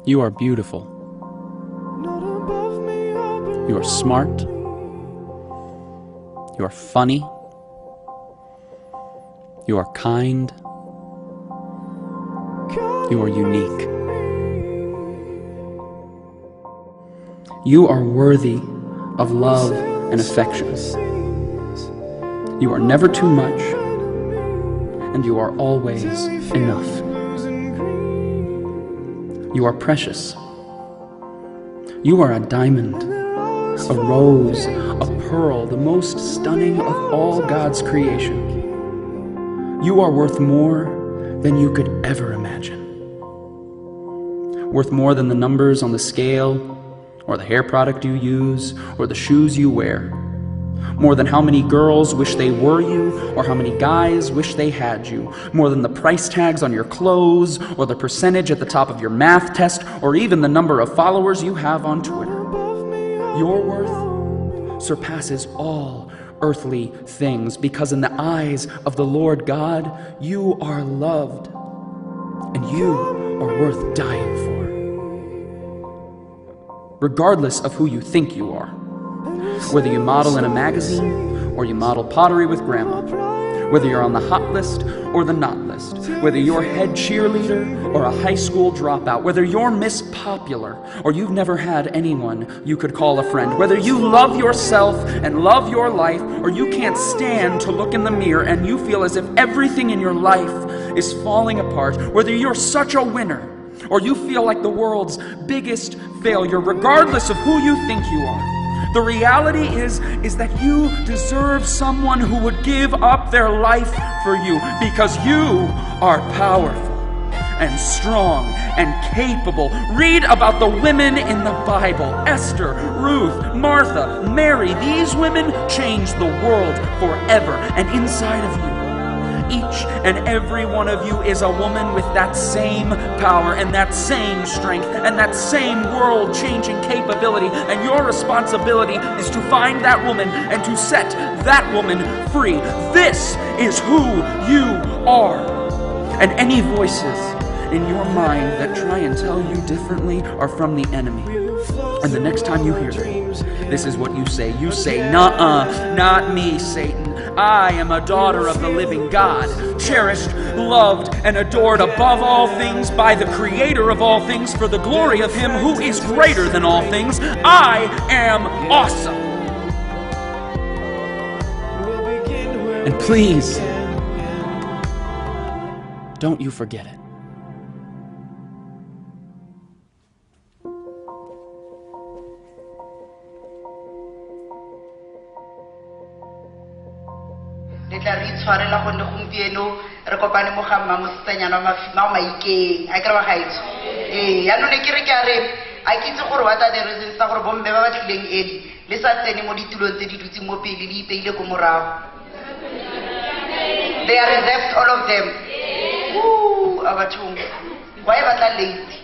You are beautiful. You are smart. You are funny. You are kind. You are unique. You are worthy of love and affection. You are never too much, and you are always enough. You are precious. You are a diamond, a rose, a pearl, the most stunning of all God's creation. You are worth more than you could ever imagine. Worth more than the numbers on the scale, or the hair product you use, or the shoes you wear. More than how many girls wish they were you, or how many guys wish they had you. More than the price tags on your clothes, or the percentage at the top of your math test, or even the number of followers you have on Twitter. Your worth surpasses all earthly things, because in the eyes of the Lord God, you are loved, and you are worth dying for. Regardless of who you think you are. Whether you model in a magazine, or you model pottery with grandma. Whether you're on the hot list or the not list. Whether you're head cheerleader or a high school dropout. Whether you're Miss Popular or you've never had anyone you could call a friend. Whether you love yourself and love your life, or you can't stand to look in the mirror and you feel as if everything in your life is falling apart. Whether you're such a winner or you feel like the world's biggest failure, regardless of who you think you are, the reality is that you deserve someone who would give up their life for you, because you are powerful and strong and capable. Read about the women in the Bible: Esther, Ruth, Martha, Mary. These women changed the world forever, and inside of you, each and every one of you is a woman with that same power and that same strength and that same world-changing capability. And your responsibility is to find that woman and to set that woman free. This is who you are. And any voices in your mind that try and tell you differently are from the enemy. And the next time you hear them, this is what you say. You say, "Nuh-uh, not me, Satan. I am a daughter of the living God, cherished, loved, and adored above all things by the Creator of all things, for the glory of Him who is greater than all things. I am awesome." And please, don't you forget it. Le tla re itshwarela gonne gompieno re kopane mo ga mmamosetsanyana wa mafima o maikeng a kry-a gaetso. Yaanong ne ke re ke a re a ke itse gore what are the reasons tsa gore bomme ba ba tlileng edi le sa tsene mo ditulong tse di dutseng mo pele le ipeile ko morago. They are reserved, all of them. Abathong why ba tla late?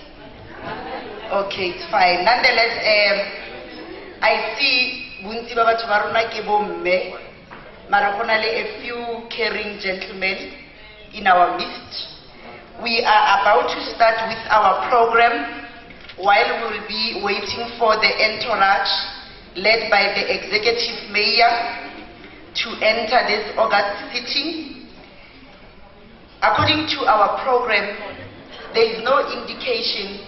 Okay, it's fine. Nonetheless, I see bontsi ba batho ba rona ke bomme, mara go na le a few caring gentlemen in our midst. We are about to start with our program while we will be waiting for the entourage led by the executive mayor to enter this August sitting. According to our program, there is no indication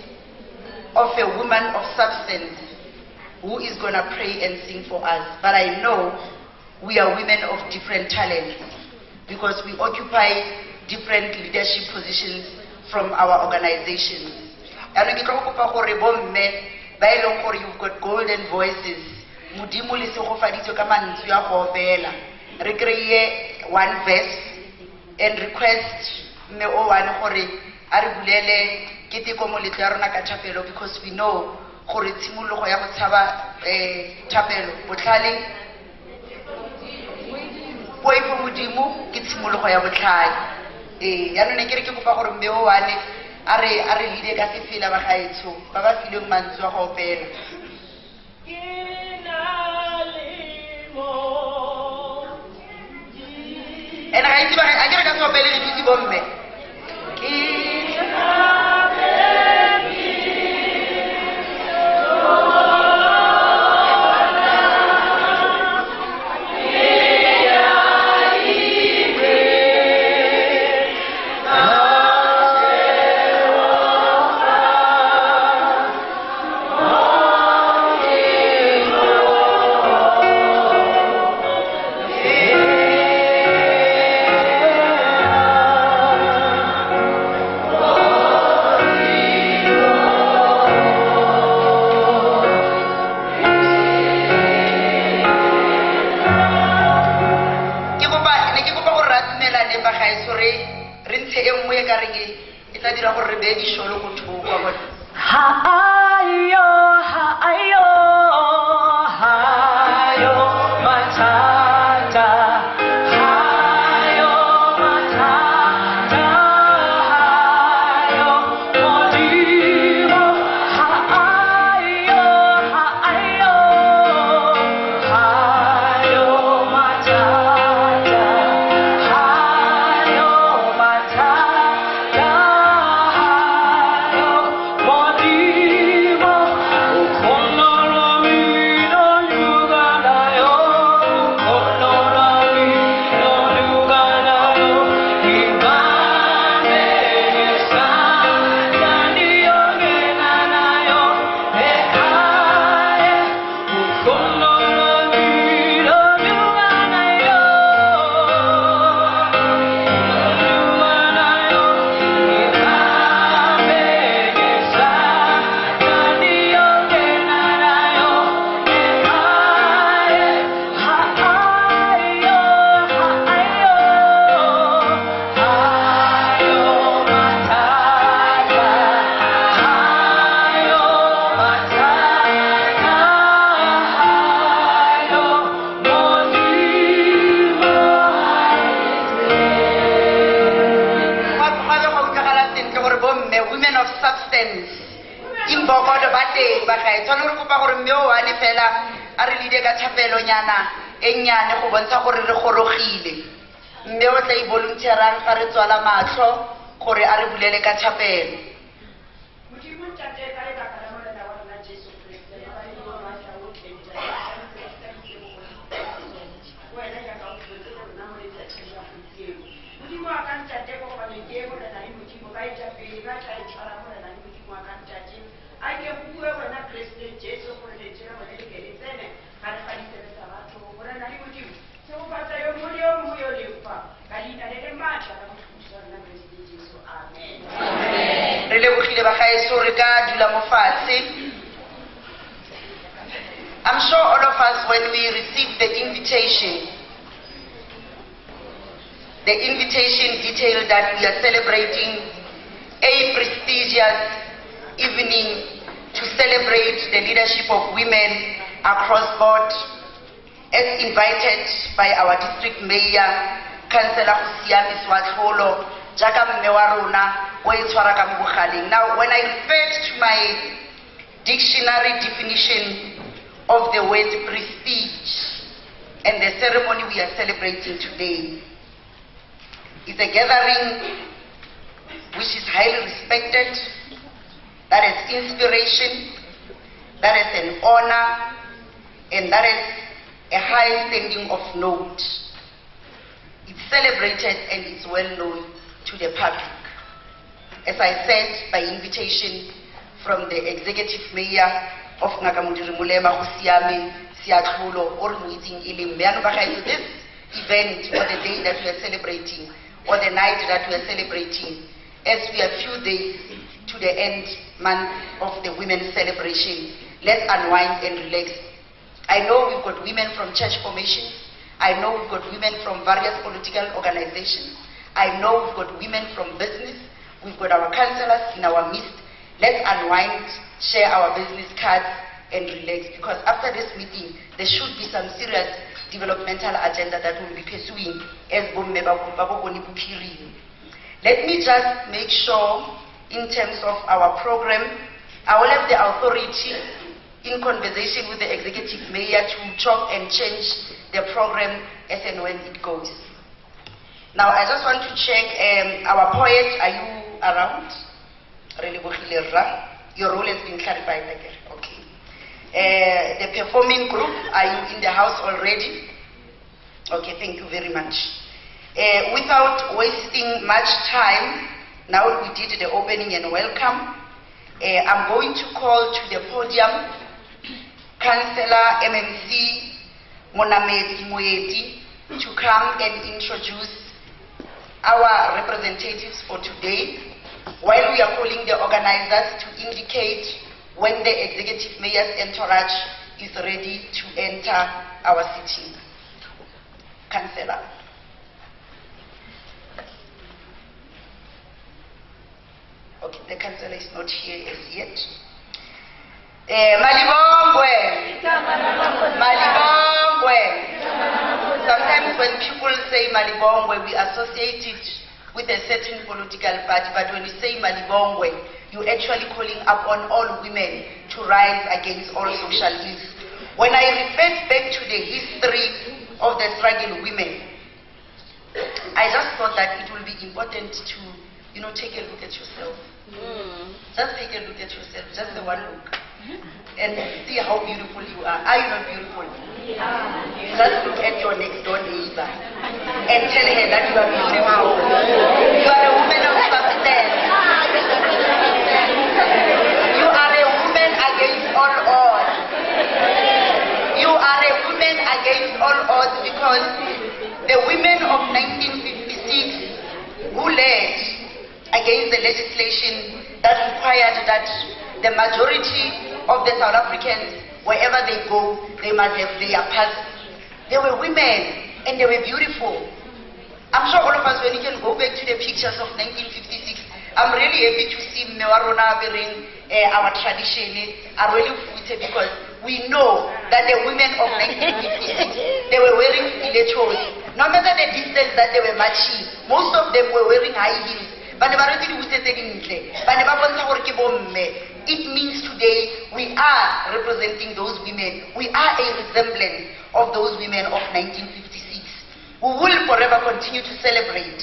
of a woman of substance who is going to pray and sing for us. But I know we are women of different talents because we occupy different leadership positions from our organizations. And you've got golden voices. One verse and request me o wane gore a re bulele keteko moletlo ya rona ka thapelo, because we know gore tshimologo ya go tshaba thapelo botlhale poifo modimo ke tshimologo ya botlhale. Yaanong ne ke re ke kopa gore mme o wane a re lead ka sefela ba gaetsho ba ba fileng mantswe wa go opela. And I get a couple of belly to bomme. gaeso re ntshe e nngwe e ka reng e tla dira gore re beye dišolo go thoko wa bona. Hayo, hayo, hayo, matata. Hayo, matata. Hayo, modimo. Hayo, hayo, hayo, matata. Hayo, matata. Hayo, modimo. Okonomino yuganayo. Okonomino yuganayo. Imane esandani yogenanayo. Ehaye. Okonomino yuganayo. Yuganayo. Imane esandani yogenanayo. Ehaye. Hayo, hayo, hayo, matata. Hayo, matata. Hayo, modimo. Ga go utlwagala sentle gore bomme, women of substance, imbokodo ba teng ba gae. Tshwane re kopa gore mme o ane fela a re leade ka thapelonyana e nnyane go bontsha gore re gorogile. Mme o tla i-volunteerang fa re tswala matlho gore a re bulele ka thapelo. Modimo ntate ka lebaka la molata wa rona Jesu Kriste le ba dilo ba tla o tletse wena ya ka o tletse rona mo letsatsing la gompieno. Modimo wa ka ntate go ba le ke go lena le modimo ba itse pele ba tla itshwara mo lena le modimo wa ka ntate a ke bue wena Kriste Jesu gore le tsena mo le ke le tsene ga re ga ditebetsa batho gore na le modimo se go batla yo mo le yo mo yo le fa ka leina le le matla ka go thusa rona Kriste Jesu. Amen. Re lebogile ba gaeso re ka dula mo fatshe. I'm sure all of us, when we received the invitation detailed that we are celebrating a prestigious evening to celebrate the leadership of women across board, as invited by our district mayor, Councillor Husiami Swatlholo, jaaka mme wa rona o e tshwara ka mo bogaleng. Now, when I referred to my dictionary definition of the word prestige and the ceremony we are celebrating today, it's a gathering which is highly respected, that is inspiration, that is an honor, and that is a high standing of note. It's celebrated and it's well known to the public. As I said, by invitation from the executive mayor of Nakamudiri Mulema Husiame Siathulo or meeting Ilim Meanubaka. This event or the day that we are celebrating or the night that we are celebrating, as we are few days to the end month of the women's celebration, let's unwind and relax. I know we've got women from church formations. I know we've got women from various political organizations. I know we've got women from business. We've got our councillors in our midst. Let's unwind, share our business cards, and relax. Because after this meeting, there should be some serious developmental agenda that we'll be pursuing as Bomme Babokoni Bukiri. Let me just make sure, in terms of our program, I will have the authority, in conversation with the executive mayor, to chop and change the program as and when it goes. Now, I just want to check, our poet, are you around? Your role has been clarified, I guess. Okay. The performing group, are you in the house already? Okay, thank you very much. Without wasting much time, now we did the opening and welcome. I'm going to call to the podium Councillor MMC Monamedi Moeti to come and introduce our representatives for today, while we are calling the organizers to indicate when the executive mayor's entourage is ready to enter our city. Councillor. Okay, the councillor is not here as yet. Malibongwe. Malibongwe. Sometimes when people say Malibongwe, we associate it with a certain political party, but when you say Malibongwe, you're actually calling upon all women to rise against all social ills. When I reflect back to the history of the struggle women, I just thought that it will be important to, take a look at yourself. Just take a look at yourself, just the one look. And see how beautiful you are. Are you not beautiful? Just look at your next door neighbor and tell her that you are beautiful. You are a woman of substance. You are a woman against all odds. You are a woman against all odds because the women of 1956 who led against the legislation that required that the majority of the South Africans, wherever they go, they must have their pass. They were women and they were beautiful. I'm sure all of us, when you can go back to the pictures of 1956, I'm really happy to see Mewarona wearing our tradition, are really footed because we know that the women of 1956, they were wearing stilettos. No matter the distance that they were marching, most of them were wearing high heels. It means today we are representing those women. We are a resemblance of those women of 1956. We will forever continue to celebrate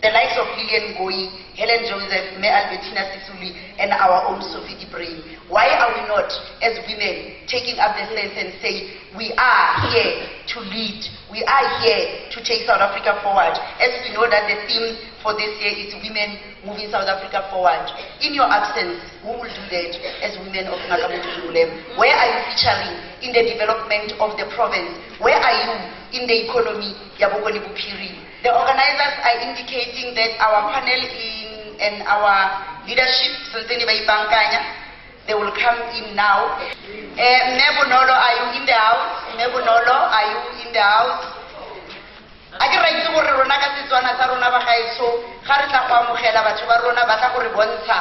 the likes of Lillian Ngoyi, Helen Joseph, May Albertina Sisuli, and our own Sophie Ibrahim. Why are we not, as women, taking up the sense and say, we are here to lead, we are here to take South Africa forward, as we know that the theme for this year is women moving South Africa forward. In your absence, who will do that as women of Nakamutu Zulem? Where are you featuring in the development of the province? Where are you in the economy? Yabogoni Bupiri. The organizers are indicating that our panel and our leadership, they will come in now. Nebunolo, are you in the house? Nebunolo, are you in the house? I can write to Rona Casitona Sarona Bahaiso, Harita Pamuhela, Bachubarona, Batako Bonsa,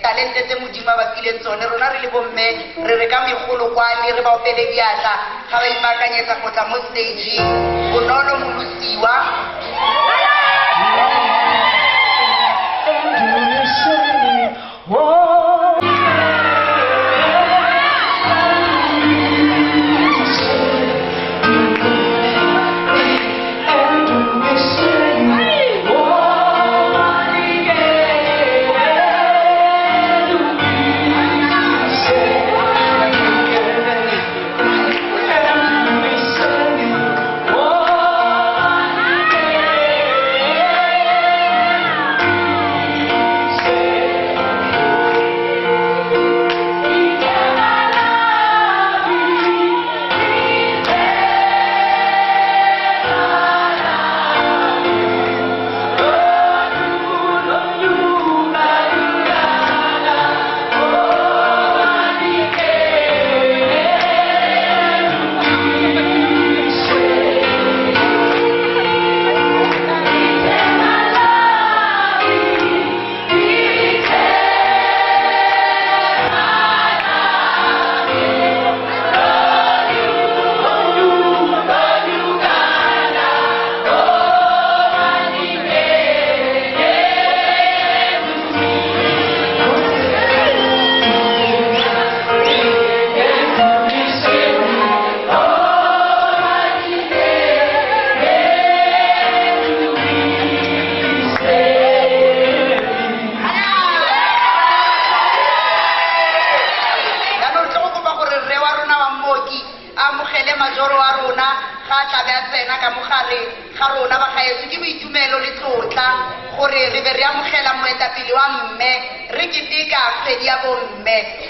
Talented Mujima Basilens on Rona Libome, Recami Huluquani, Reba Peleviata, Havai Macanyeta Potamo stage, Unolo Mulusiwa.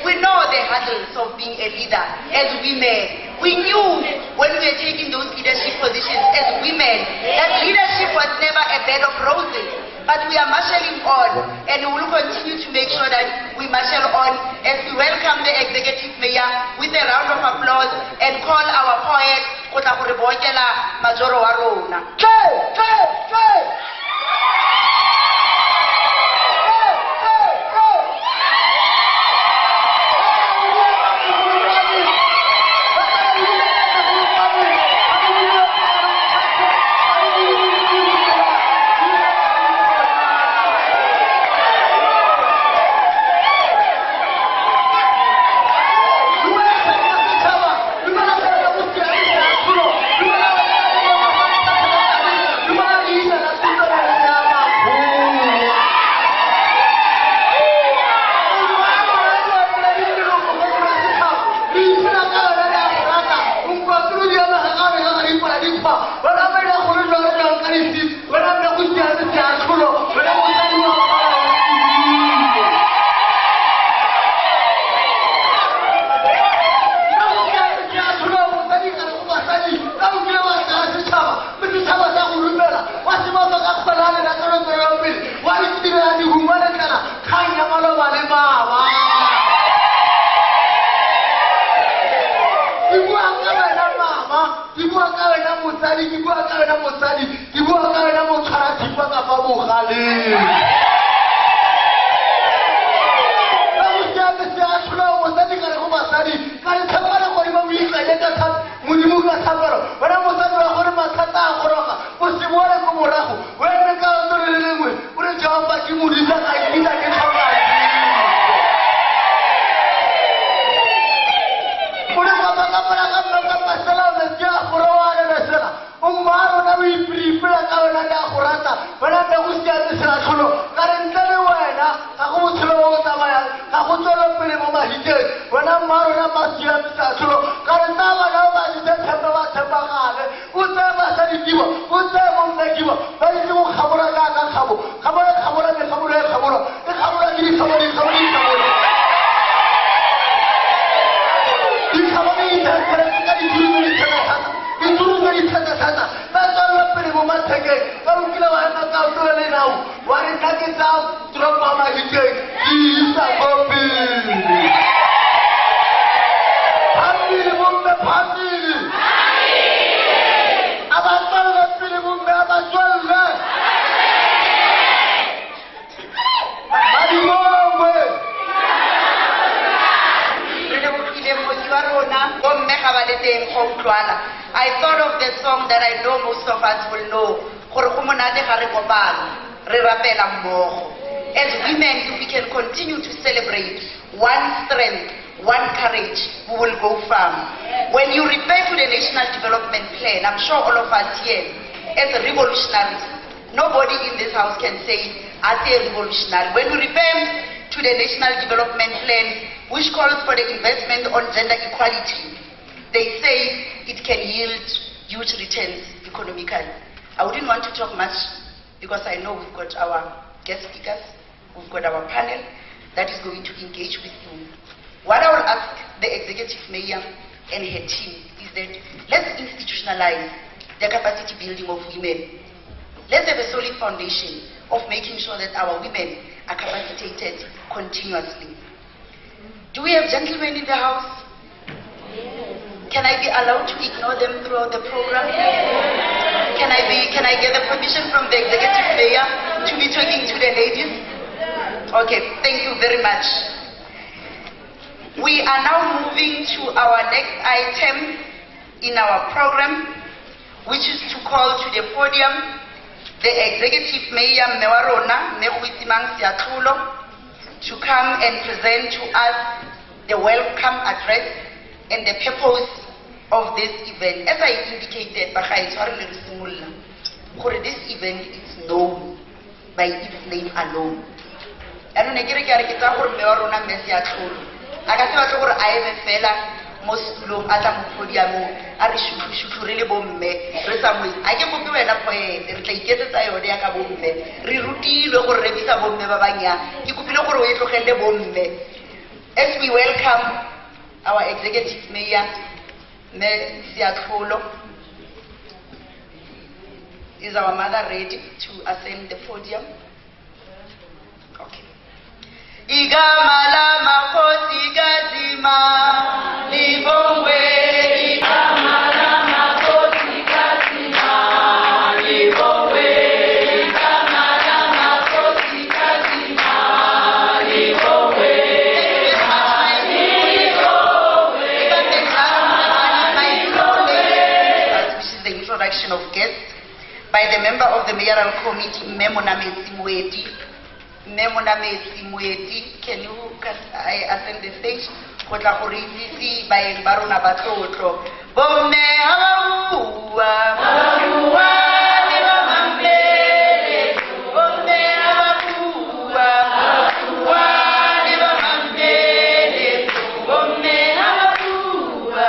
We know the hurdles of being a leader as women. We knew when we were taking those leadership positions as women that leadership was never a bed of roses. But we are marshalling on, and we will continue to make sure that we marshal on as we welcome the executive mayor with a round of applause and call our poet Kotakuribokela Majoro Warona. wena mosadi wa I thought of the song that I know most of us will know. As women, if we can continue to celebrate one strength, one courage, we will go far. When you refer to the National Development Plan, I'm sure all of us here, as revolutionaries, nobody in this house can say, I say revolutionary. When we refer to the National Development Plan, which calls for the investment on gender equality, they say it can yield huge returns economically. I wouldn't want to talk much because I know we've got our guest speakers, we've got our panel that is going to engage with you. What I will ask the executive mayor and her team is that let's institutionalize the capacity building of women. Let's have a solid foundation of making sure that our women are capacitated continuously. Do we have gentlemen in the house? Can I be allowed to ignore them throughout the program? Can I get the permission from the executive mayor to be talking to the ladies? Okay, thank you very much. We are now moving to our next item in our program, which is to call to the podium the executive mayor Mewarona Mehuisimang Siatulo to come and present to us the welcome address and the purpose of this event. As I indicated, this event is known by its name alone. I don't know most long ata mopodiamo a re shushu re le bomme re samwe a ke bope wena poete re tla iketsetsa yone ya ka bomme re rutilwe gore re bisa bomme ba banya ke kopile gore o e tlogelle bomme. As we welcome our executive mayor Me Siatlholo, is our mother ready to ascend the podium? Okay. Igama la makhosi kazima libongwe, igama la makhosi kazima libongwe, igama la makhosi kazima libongwe. This is the introduction of guests by the member of the mayoral committee, Memoname Simweti. Can you ascend the stage? Kotla go re itse baeng ba rona ba tlotlo. Bomme ha ba bua le ba mampele. Bomme ha ba bua le ba mampele. Bomme ha ba bua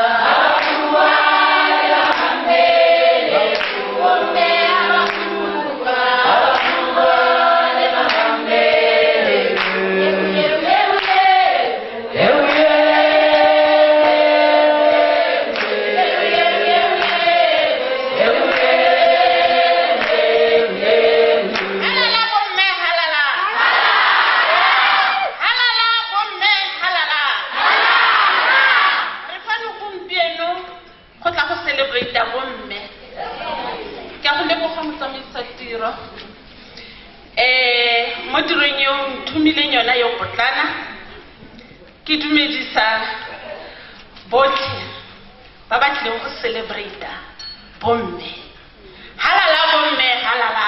le ba mampele. Bomme ha ba bua le Mo tirong eo nthumileng yona yo potlana ke dumedisa botlhe ba ba tlileng go celebrate bomme. Halala bomme, halala.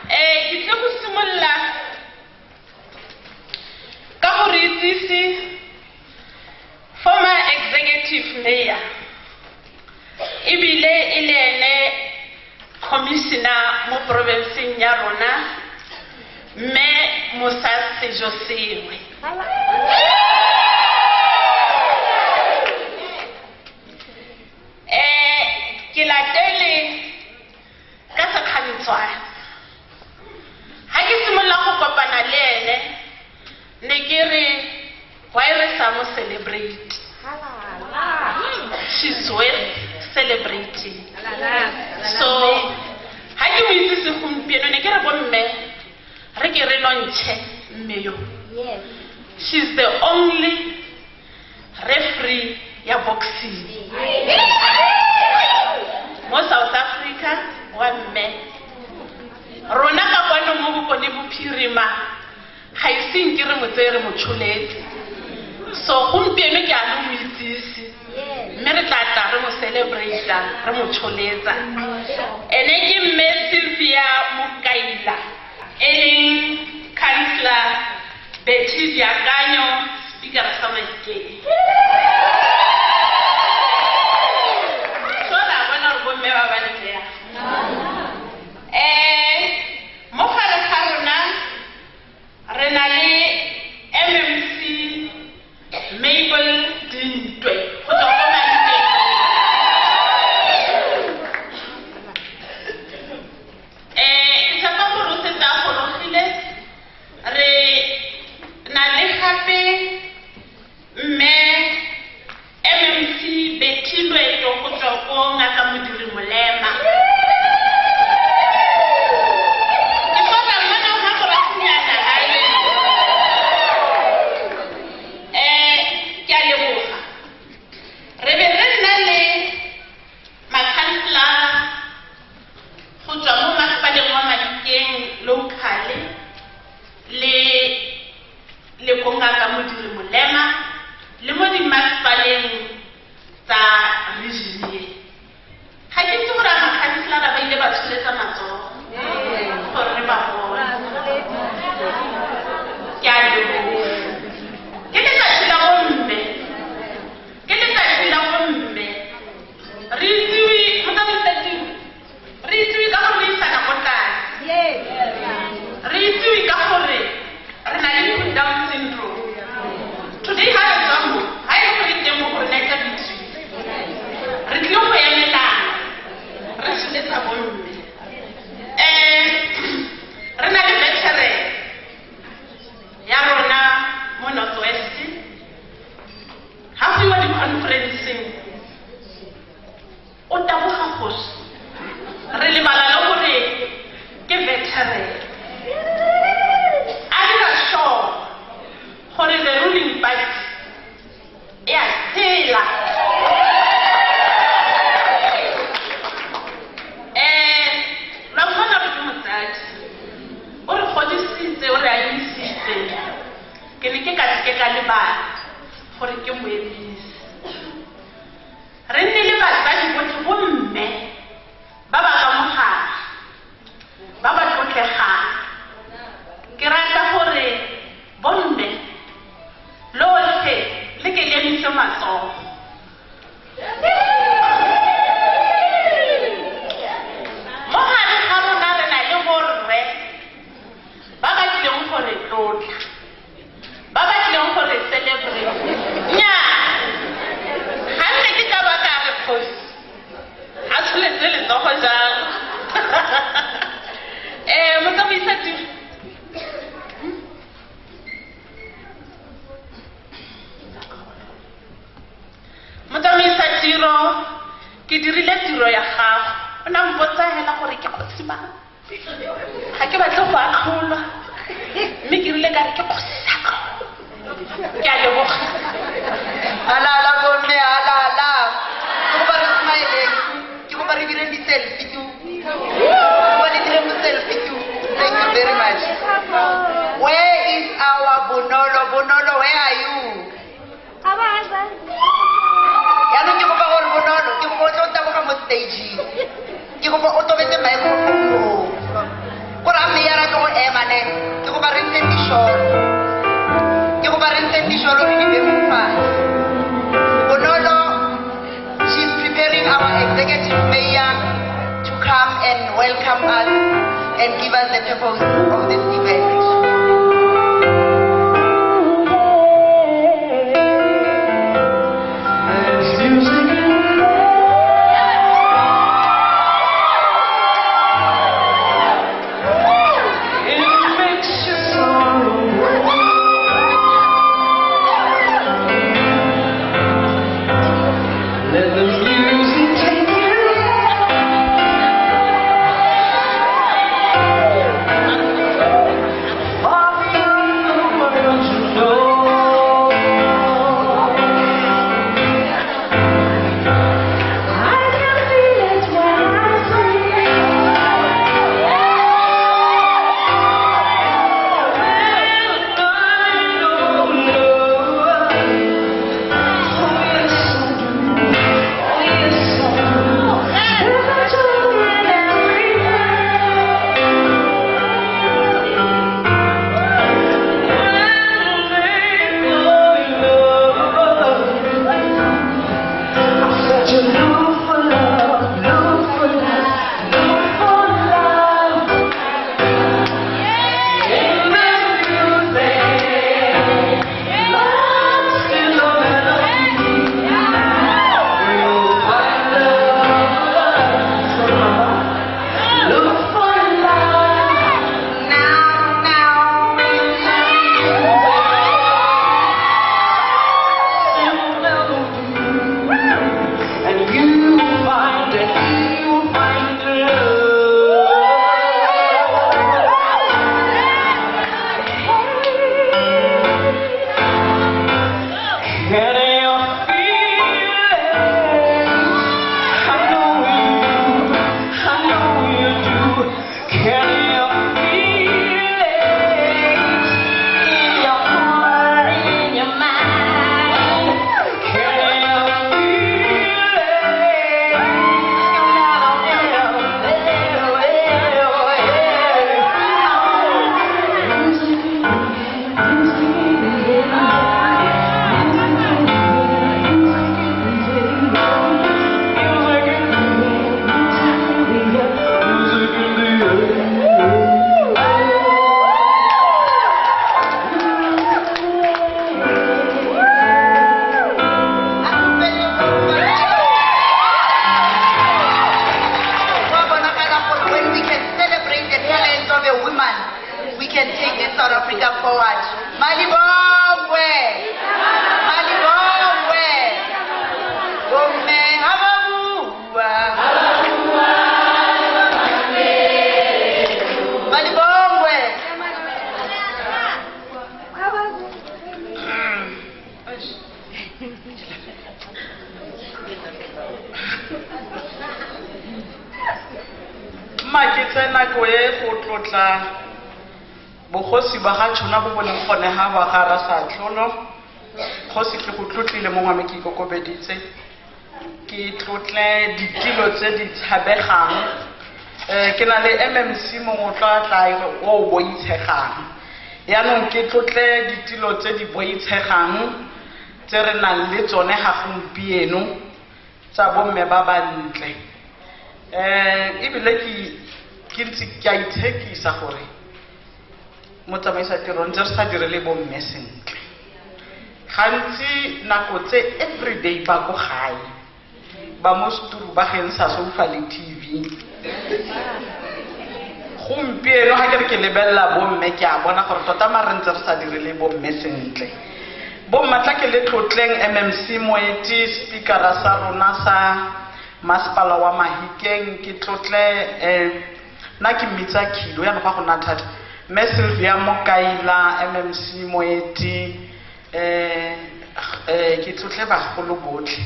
Ke tle go simolola ka go re itsise former executive mayor ebile e le ene commissioner mo provinceng ya rona mme Musa Sejo Sengwe. Ke latele ka sekgantshwana ha ke simolola go kopana le ene ne ke re why re sa mo celebrate. She's worth celebrating. So ha ke mo itsise gompieno ne ke re bomme re ke re lontshe mme yo. She's the only referee ya boxing mo South Africa wa mme. Rona ka kwano mo bokone bophirima ga iseng ke re mo tsere mo tsholetse. So gompieno ke a le mo itsise mme re tla tla re mo celebrate re mo tsholetsa. Ene ke mme Sylvia Mukaila e leng councillor Betty Diakanyo speaker sa Maikeng. So ra bona re bomme ba ba ntlea. Mo gare ga rona re na le MMC Mabel Dintwe go tswa ko Maikeng. Tshepa gore o setse a gologile. Re na le gape mme MMC Betty Lweto go tswa ko Ngaka Modiri Molema. Ke bona mona ha go rasinyana hae. Ke a leboga. Re be re nna le makhansela go tswa mo masepaleng wa Maikeng local le ko Ngaka Modiri Molema le mo dimasepaleng tsa region. Ha ke itse gore makhansela ba ile ba tsholetsa matsogo gore re ba bone. Ke a leboga. Ke letsatsi la bomme. Ke letsatsi la bomme. Re itsewe mo tsa bosetting. Re itsewe ka gore re isana ko tlase. Re itsewe ka gore re na le Down syndrome. Today ha re tswa mo ha e go re teng mo gore na tsa bitse. Re tlile go emelana. Re tsholetsa bomme. Re na le veteran ya rona mo Northwest. Ha fiwa di-conferenceng o taboga gore re lebala le gore ke veteran. A dira sure gore the ruling party e a tshela. Ra bona re ke motsadi o re godisitse o re a isitse. Ke ne ke ka lebala gore ke mo emisa. Re nne le batsadi botlhe bomme ba ba ka mogala ba ba tlotlegang. Ke rata gore bomme lotlhe le ke lemise matsogo. Mo gare ga rona re na le borre ba ba tlileng gore tlotla, ba ba tlileng gore celebrate. Nnyaa, ga nne ke ka baka re kgosi a tsholetse letsogo jang. Motsamaisa tiro ke dirile tiro ya gago. O na mpotsa hela gore ke kgosi ba. Ha ke batla go atlholwa. Mme ke rile ka re ke kgosi ya gago. Ke a leboga. Halala bomme, halala. Ke go ba re smileng. Ke go ba re direng di-selfie tu. Ke go ba re direng mo selfie tu. Bonolo, where are you? Yaanong ke kopa gore Bonolo, ke kopa o tlo taboga mo stage-eng. Ke kopa o tobetse microphone. Gore a mme ya rata go ema ne. Ke kopa re ntshe disholo. Ke kopa re ntshe disholo re di beng fatshe. Bonolo, she's preparing our executive mayor to come and welcome us and give us the purpose of this event. bogosi ba ga tshona bo boneng gone ha ba gara sa tlholo kgosi ke go tlotlile mo ngwame ke ikokobeditse ke tlotle ditilo tse di tshabegang ke na le mmc mongwe tla tla o boitshegang yaanong ke tlotle ditilo tse di boitshegang tse re nang le tsone ga gompieno tsa bomme ba bantle ebile ke ntse ke a ithekisa gore motsamaisa tirong tse re sa direle bomme sentle gantsi nako tse everyday ba go gae ba mo seturu ba gen sa sofa le tv gompieno ga ke re ke lebelela bomme ke a bona gore tota mare ntse re sa direle bomme sentle bommatla ke le tlotleng mmc moeti speakera sa rona sa masepala wa Mahikeng ke tlotle nna ke mmitsa Khilo ya ga go na thata mme Sylvia Mokaila mmc moeti ke tlotle bagolo botlhe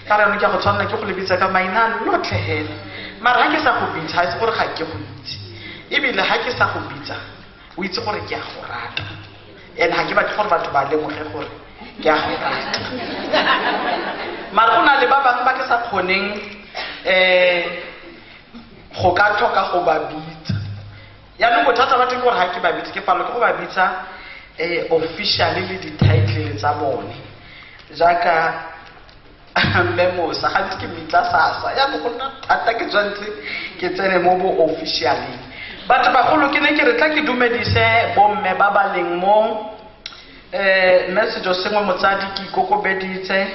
ka re ke go tshwanela ke go lebitsa ka maina lotlhe hela mara ga ke sa go bitsa ga se gore ga ke go itse ebile ga ke sa go bitsa o itse gore ke a go rata and ha ke batle gore batho ba lemoge gore ke a go rata mara go na le ba bangwe ba ke sa kgoneng go ka tlhoka go ba bitsa yaanong bothata ba teng gore ha ke ba bitsa ke palelwa ke go ba bitsa officially le di-title tsa bone jaaka memosa gantsi ke mitla sasa yaanong go nna thata ke tshwanetse ke tsene mo bo officially batho bagolo ke ne ke re tla ke dumedise bomme ba ba leng mo mme sejo sengwe motsadi ke ikokobeditse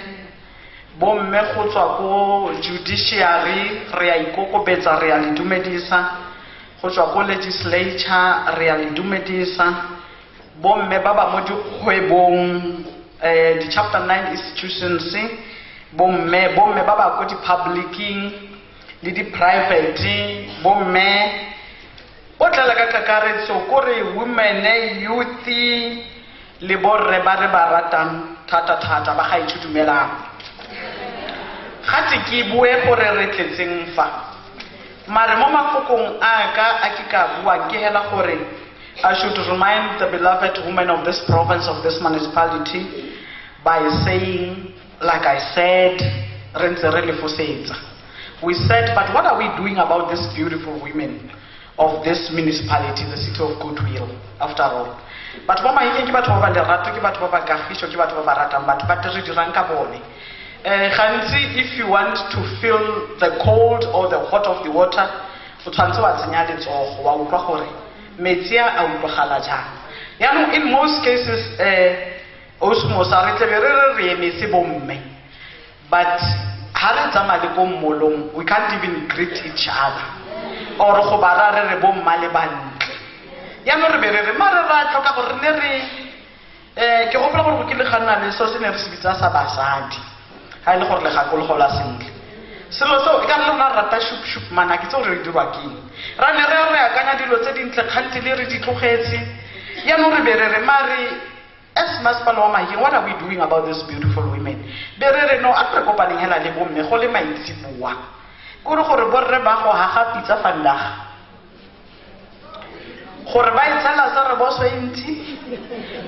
bomme go tswa ko judiciary re a ikokobetsa re a le dumedisa go tswa ko legislature re a le dumedisa bomme ba ba mo dikgwebong di-chapter 9 institutions bomme ba ba ko di-publicing le di-private bomme o tlala ka kakaretso kore women youth le borre ba re ba ratang thata ba ga itse dumelang gate ke bue gore re tletseng fa mare mo mafokong a ke ka bua ke hela gore I should remind the beloved women of this province, of this municipality, by saying, like I said, we said, but what are we doing about these beautiful women of this municipality, the city of Goodwill, after all? But mama ke batho ba ba lerato ke batho ba ba kagišo ke batho ba ba ratang batho ba re dirang ka bone gantsi if you want to feel the cold or the hot of the water o tshwanetse wa tsenya letsogo wa utlwa gore metsi a utlwagala jang yaanong in most cases osmosa re tle re emetse bomme but ha re tsamaya le ko mmolong we can't even greet each other or go ba re bomma le bantle yaanong re be re mare ra tlhoka gore ne re ke gopola gore ke le ganna le so se ne re se bitsa sa basadi ha ile gore le gakologo la sentle selo seo e ka nna na rata shup mana ke tseo re dirwa keng ra ne re akanya dilo tse dintle kgantsi le re di tlogetse yaanong re be re mare as masepala wa Mahikeng, what are we doing about these beautiful women be re no a re kopaneng hela le bomme go le maitsibua gore borre ba go haga pitsa fandaga gore ba itsela sa re bo swenti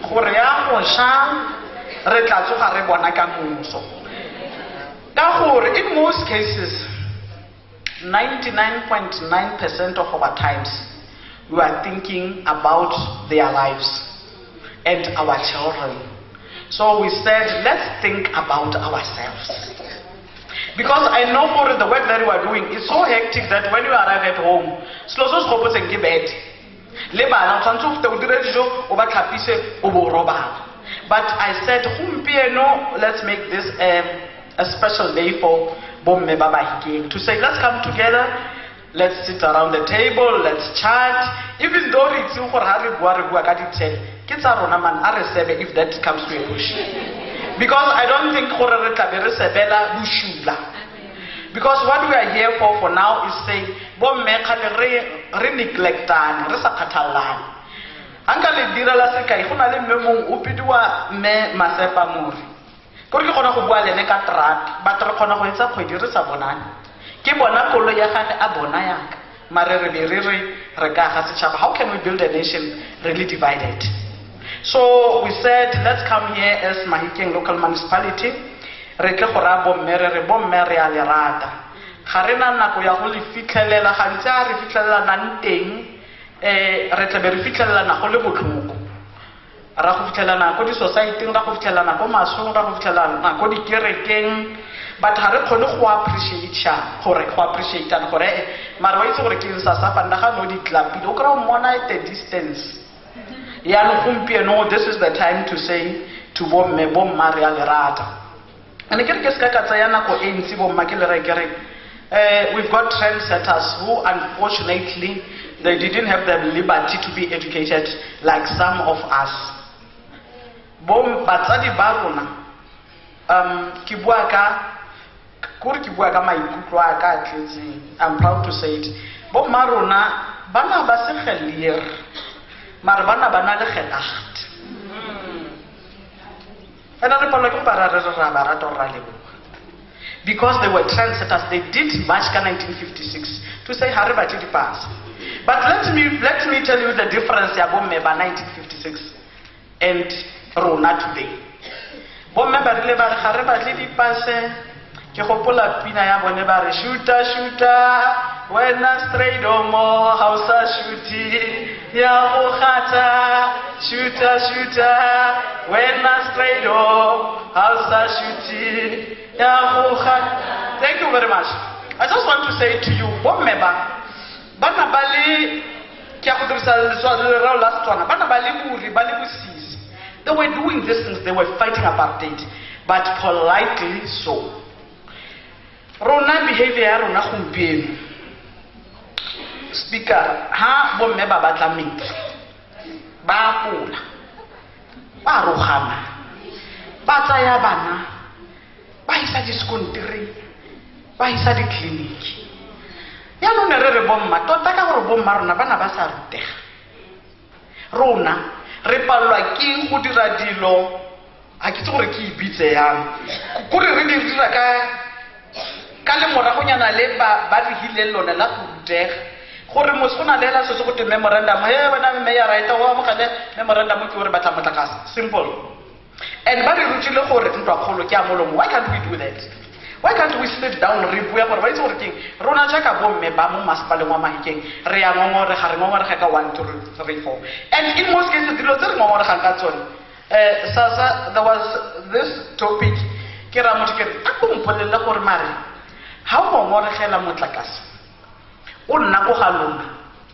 gore ya go sha re tla tsoga re bona ka moso ka gore in most cases 99.9% of our times we are thinking about their lives and our children. So we said, let's think about ourselves. Because I know for the work that we are doing is so hectic that when you arrive at home, but I said, let's make this a special day for Bomme Baba Hikeng to say, let's come together, let's sit around the table, let's chat. Even though it's if that comes to a push. Because I don't think because what we are here for now is saying, Bomme re neglectan, re sa khathalan. Anka le dira la sekai go na le mmemong o pidiwa me Masepa Muri. Gore ke gona go bua le ne ka truck ba re gona go etsa kgwedi re sa bonane ke bona kolo ya gage a bona yaka mare re be re ka ga setšhaba. How can we build a nation really divided? So we said, let's come here as Mahikeng local municipality re tle go ra bomme re a le rata ga re na nako ya go le fitlhelela gantsi a re fitlhelela nang teng re tle be re fitlhelela na go le botlhoko ra go fitlhelana ko di-society ra go fitlhelana ko masong ra go fitlhelana ko dikerekeng but ga re kgone go appreciatana gore mare wa itse gore ke sa fanda ga no ditlapile o kry-a mmona at a distance yaanong gompieno this is the time to say to bomma re a lerata ane ke re ke se ka tsaya nako e ntsi bomma ke le re kere we've got trendsetters who unfortunately they didn't have the liberty to be educated like some of us. Batsadi ba rona ke bua ka maikutlo a ka tletseng. I'm proud to say it. Bomma rona bana ba se gelier mare bana ba na le gedacht ena re palo ke para re ra ba rata ra le because they were trendsetters. They did march ka 1956 to say ha re batle di pass. But let me tell you the difference ya bomme ba 1956 and rona today. Bomme ba rile ba re ga re batle dipase ke gopola pina ya bone ba re shooter shooter wena straight omo hausa shooty ya go gata shooter shooter wena straight o hausa shooty ya go gata. Thank you very much. I just want to say to you, bomme ba bana bali ke go dirisa le last one bana bali buri bali busisi. They were doing these things, they were fighting apartheid, but politely so. Rona behavior rona gompieno. Speaker, ha bomme ba batla metsi ba pula ba rogana ba tsaya bana ba isa diskontiri ba isa dikliniki. Ya no ne re bomma tota ka gore bomma rona bana ba sa rutega. Rona re palwa ke go dira dilo a ke tse gore ke ibitse yang gore re dira ka le moragonyana le ba re hile lona la go rutega gore mos go na le la se go te memorandum he bana me ya right wa mo kale memorandum ke gore batla motlakase simple. And ba re rutile gore ntwa kgolo ke a molomo. Why can't we do that? Why can't we sit down re bua gore ba itse gore keng rona jaaka bomme ba mo masepaleng wa Mahikeng re ya ngongore ga re ngongore ga ka 1 2 3 4. And in most cases dilo tse re ngongore ga ka tsone sasa there was this topic ke ra motho ke a go mpolella gore mare ha o ngongore gela motlakase o nna go ga lona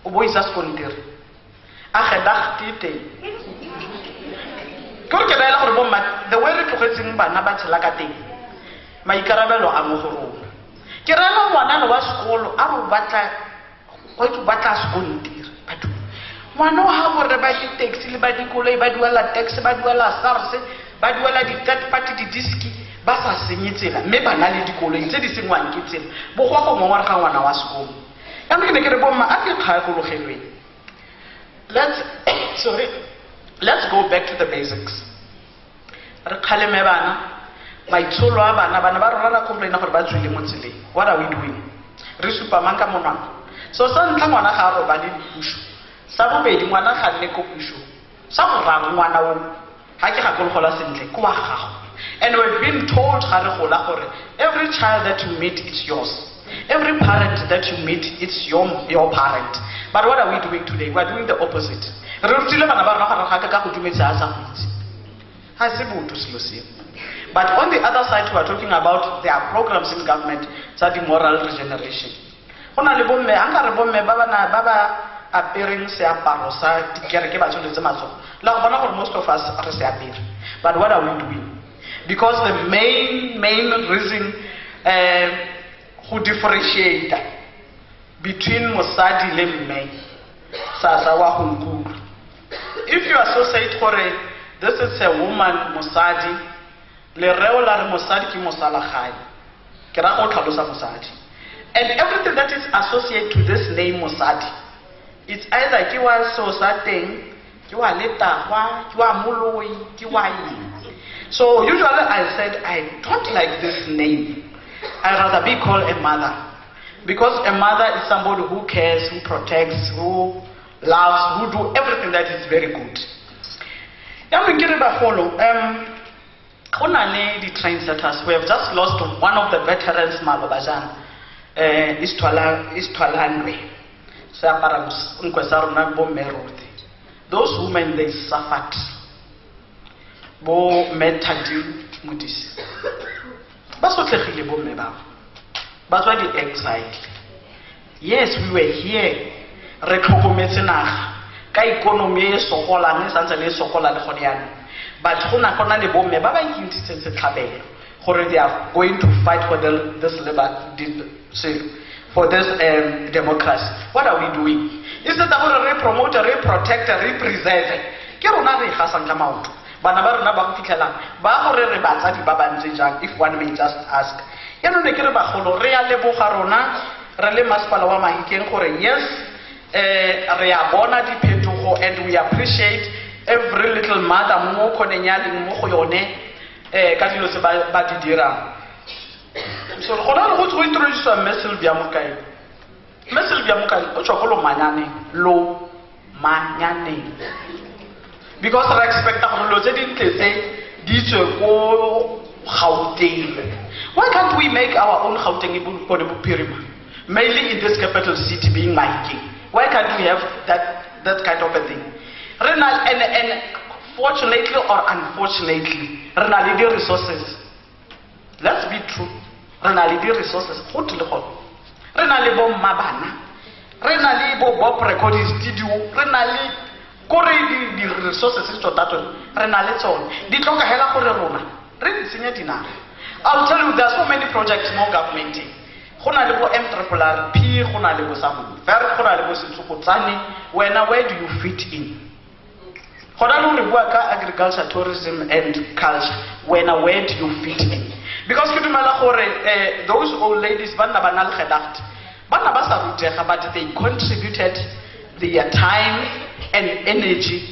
o boisa skontiri a gedagtite ke re ke ra ela gore bomma the way re tlogetseng bana ba tshela ka teng maikarabelo a mo go rona. Ke rana ngwana wa sekolo a go batla skontiri batho ngwana ha gore ba di taxi le ba dikoloi ba duela tax ba duela SARS ba duela di third party di diski ba sa senye tsela mme bana le dikoloi tse di sengwang ke tsela bo go go ngwana ga ngwana wa sekolo. Ya mme ke re bomma a ke kgagologelwe. Let's go back to the basics. Re khaleme bana maitsholo a bana ba rona complain gore ba tswile mo tseleng. What are we doing? Re supa mang ka monwana. So sa ntla ngwana ga ro ba le pusho. Sa bobedi ngwana ga nne ko pusho. Sa go ra ngwana o ha ke ga go gola sentle kwa gago. And we've been told ga re gola gore every child that you meet is yours. Every parent that you meet it's your parent. But what are we doing today? We are doing the opposite. Re rutile bana ba rona ga ka go dumetsa a sa go itse. Ha se botho selo seo. But on the other side, we are talking about there are programs in government that the moral regeneration. Hona le bomme anga re bomme ba appearing seaparo sa dikereke ba tsholetse matso. La bona gore most of us are se apere. But what are we doing? Because the main reason who differentiate between mosadi le mme sasa wa hunkuru. If you associate gore this is a woman mosadi le reo la re mosadi ke mosala gae ke ra go tlhalosa mosadi, and everything that is associated to this name mosadi it's either ke wa so sa teng ke wa letagwa ke wa moloi ke wa eng. So usually I said I don't like this name. I'd rather be called a mother, because a mother is somebody who cares, who protects, who loves, who do everything that is very good. The train setters. We have just lost one of the veterans, Malobajan, Istwalandwe. Those women, they suffered. Bo mentally mudis. But what the bo meba? But what the exile? Yes, we were here. Recogometsenag. Ka economy sokola ne santse le sokola le goniana. But hona kona le bomme ba ba ikintse se tlhabelo gore they are going to fight for this democracy. What are we doing? Instead of re promote, re protect, re preserve. Ke rona re gasang ka maoto. Bana ba rona ba go fitlhela ba gore re batsadi ba bantse jang, if one may just ask. Ya no ne ke re ba golo re ya leboga rona re le masepala wa Mahikeng gore yes re ya bona diphetogo, and we appreciate every little mother mo konenyaleng mo go yone ka dilo tse ba di dirang. So gona re go introduce Sylvia Mokai. Sylvia Mokai o tswa go lo manyane because re expecta gore lo tse dintle tse di tswe ko Gauteng. Why can't we make our own Gauteng Bophirima? Mainly in this capital city being Mahikeng. Why can't we have that kind of a thing? And fortunately or unfortunately, Renali the resources. Let's be true. Renali the resources. Renali bo mabana. Renali bo bob recording studio. Renali kore di resources is to that one. Renali tsone. Di tloka hela gore rona. I'll tell you, there are so many projects more government. Hona le bo MRRP, hona le bo Samu, hona le bo Setsukotsane. Where do you fit in? Hona le bo ka agriculture, tourism, and culture. Where do you fit in? Because those old ladies, but they contributed their time and energy.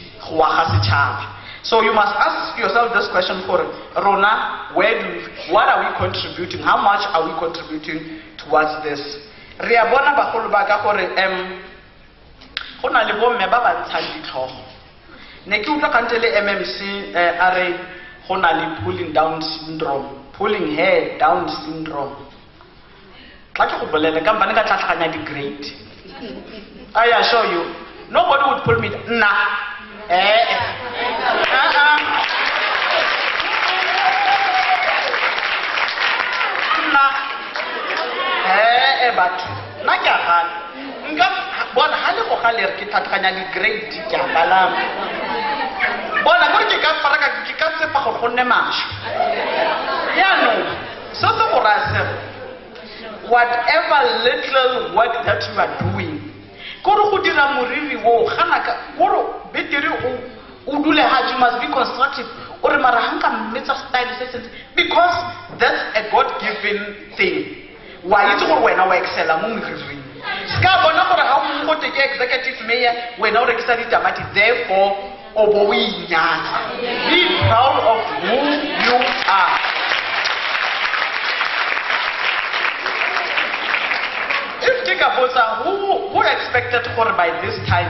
So you must ask yourself this question for Rona, what are we contributing? How much are we contributing towards this? Riabona bagolo ba ka gore gona le bo mme ba ba ntshang ditlhogo. Ne ke utlwa kantele MMC are gona le pulling hair down syndrome. Tla ke go bolele ka mbane ka tlatlaganya di grade. I assure you, nobody would pull me nah. But na ke ga nka bona ha le go ga le re ke tlhatlhanya di grade ke a balama bona gore ke ka fara ke ka tsepa go gonne masho ya no so go rasa whatever little work that you are doing koro go dira moriri wo gana ka koro betere o dule ha you must be constructive or mara hanka metsa style sense because that's a God given thing. Why itse gore wena wa excella mo moriring ska bona gore ha o mo take executive mayor wena o rekisa ditamati therefore obo o inyatsa. Be proud of who you are. If think about who expected gore by this time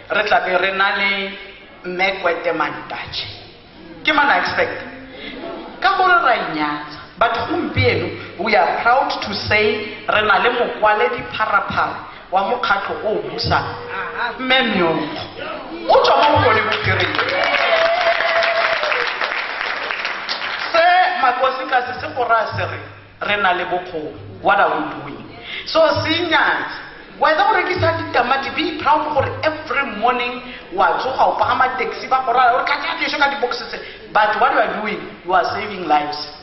re tla be re na le mekwete mantache ke mana expect ka gore ra inyatsa. But we are proud to say re na le mokwaledi pharapara wa mokgatlo o busa memyo o tswa mo go le bokere se makosi ka se go ra se re na le bokgo. What are we doing? So sinyatsa whether o rekisa ditamati, be proud for every morning wa tsoga o pagama taxi ba go ra o ka tla diso ka di boxes. But what you are doing, you are saving lives.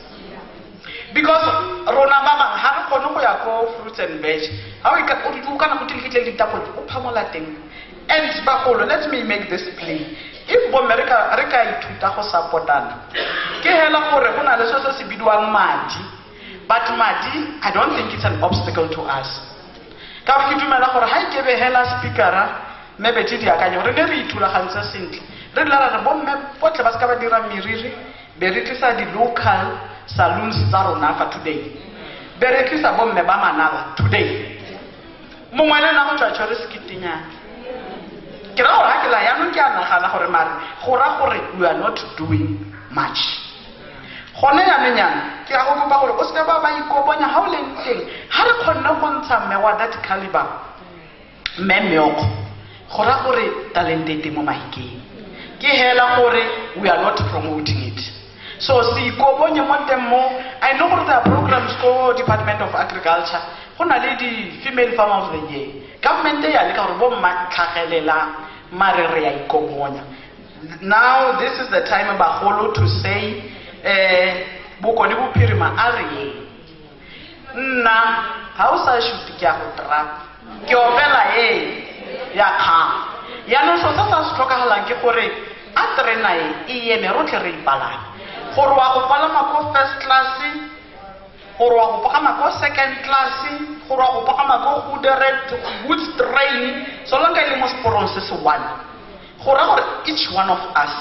Because rona mama ha re kgone go ya ko fruits and veg ha o ka o di kana go tlikitle ditapole o phamola teng. And bagolo, let me make this plain. If America re ka ithuta go supportana ke hela gore go na le so se bidiwang madi, but madi I don't think it's an obstacle to us. Ka ke dumela gore ha ke be hela speakera maybe tidi akanyo re ne re ithula gantsa sentle re lara re bomme potle ba ska ba dira miriri be re tlisa di local saloons tsa rona fa today be re tlisa bomme ba manala today mongwe le na go tswa tshwere skitinya ke ra gore ha ke la ya no ke a nagana gore mare go ra gore we are not doing much gone ya menyana ke a go kopa gore o se ba ba ikobonya ha o le nteng ha re khonna go ntsha me wa that caliber memeoko go ra gore talented mo Mahikeng ke hela gore we are not promoting it. So si ikobonye mo temo I know gore there are programs go Department of Agriculture go na le di female farmer of the year government ya le ka gore bo mmatlagelela mare re ya ikobonya. Now this is the time bagolo to say bokone bophirima a re nna ha o sa shuti ke a go trap ke opela ya kha ya no so sa stroka halang ke gore a trena e eme rotle re ipala gore wa go palama ko first class gore wa go pagama ko second class gore wa go pagama ko good train so long as mo sporong se one gore each one of us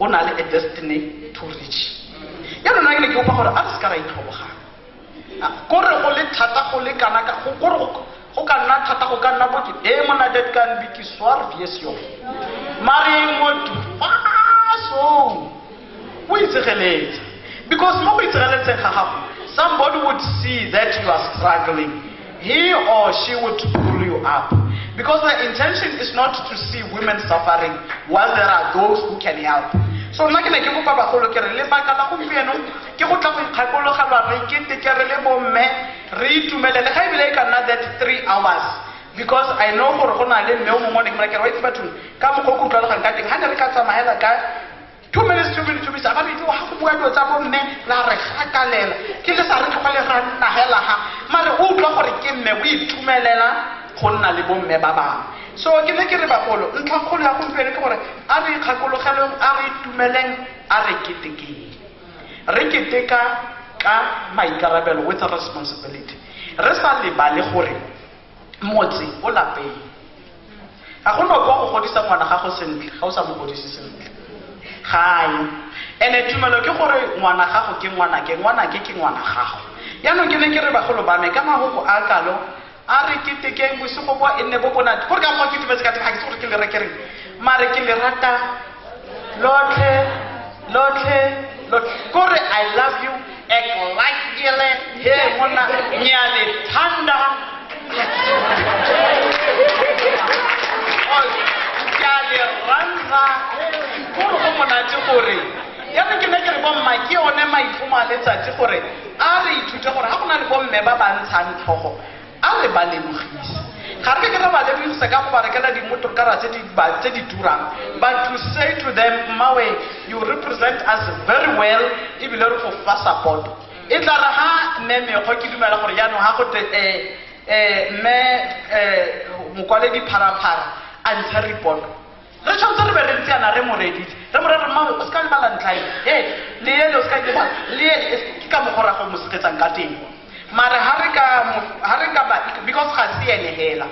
ona le a destiny to reach. Ya no na ke go pa gore a se ka ra itlhoga gore go le thata go le kana ka gore go ka nna thata go ka nna boke mona that can be ki swarf yes yo mari mo itshireletsa. Because mo go itshireletseng ga gago, somebody would see that you are struggling. He or she would pull you up. Because the intention is not to see women suffering while there are those who can help. So nna ke ne ke bopa bagolo ke re le baka la gompieno ke go tla go ikgakologelwa re ikete ke re le bomme re itumelele ga ebile e ka nna that 3 hours. Because I know gore go na le mme o mongwe ke re wa itse bathong ka mokgwa o kutlwalegang ka teng ga ne re ka tsamaela ka 2 minutes a ba re itse ga go bua dilo tsa bomme la re gakalela ke le sa re tlogele ra nna hela ha mare o utlwa gore ke mme o itumelela go nna le bomme ba bangwe. So ke ne ke re bagolo ntlhakgolo ya gompieno ke gore a re ikgakologeleng a re itumeleng a re ketekeng re keteka ka maikarabelo with a responsibility re sa lebale gore motse o lapeng ga go no kwa go godisa ngwana ga go sentle ga o sa mo godise sentle gae ene tumelo ke gore ngwana gago ke ngwana ke ngwana gago yaanong ke ne ke re bagolo ba me ka magoko a kalo a re ketekeng bosigo bo e nne bo bonate gore ka mmoa ke tumetse ka teng ga ke se gore ke le rekereng mare ke le rata lotlhe kore I love you ekolakele he mona nyale thanda ya le ranta gore go monate gore yaanong ke ne ke re bomma ke one maitlhomo a letsatsi gore a re ithute gore ga go na le bomme ba ba ntshang tlhogo a re ba lebogise ga re ke re ba lebogisa ka go ba rekela dimotorokara tse di turang but to say to them mmawe you represent us very well ebile re go fa support e tla re ga mmemekgo ke dumela gore yaanong ga gote mme mokwaledi pharaphara a ntsha report re tshwanetse re be re ntseana re moreditse re morere mmawe o se ka lebala ntlhae le ele o se ka lebala le ele ke ka mogora go mo segetsang ka teng mare ha re ka ba because ga se ene hela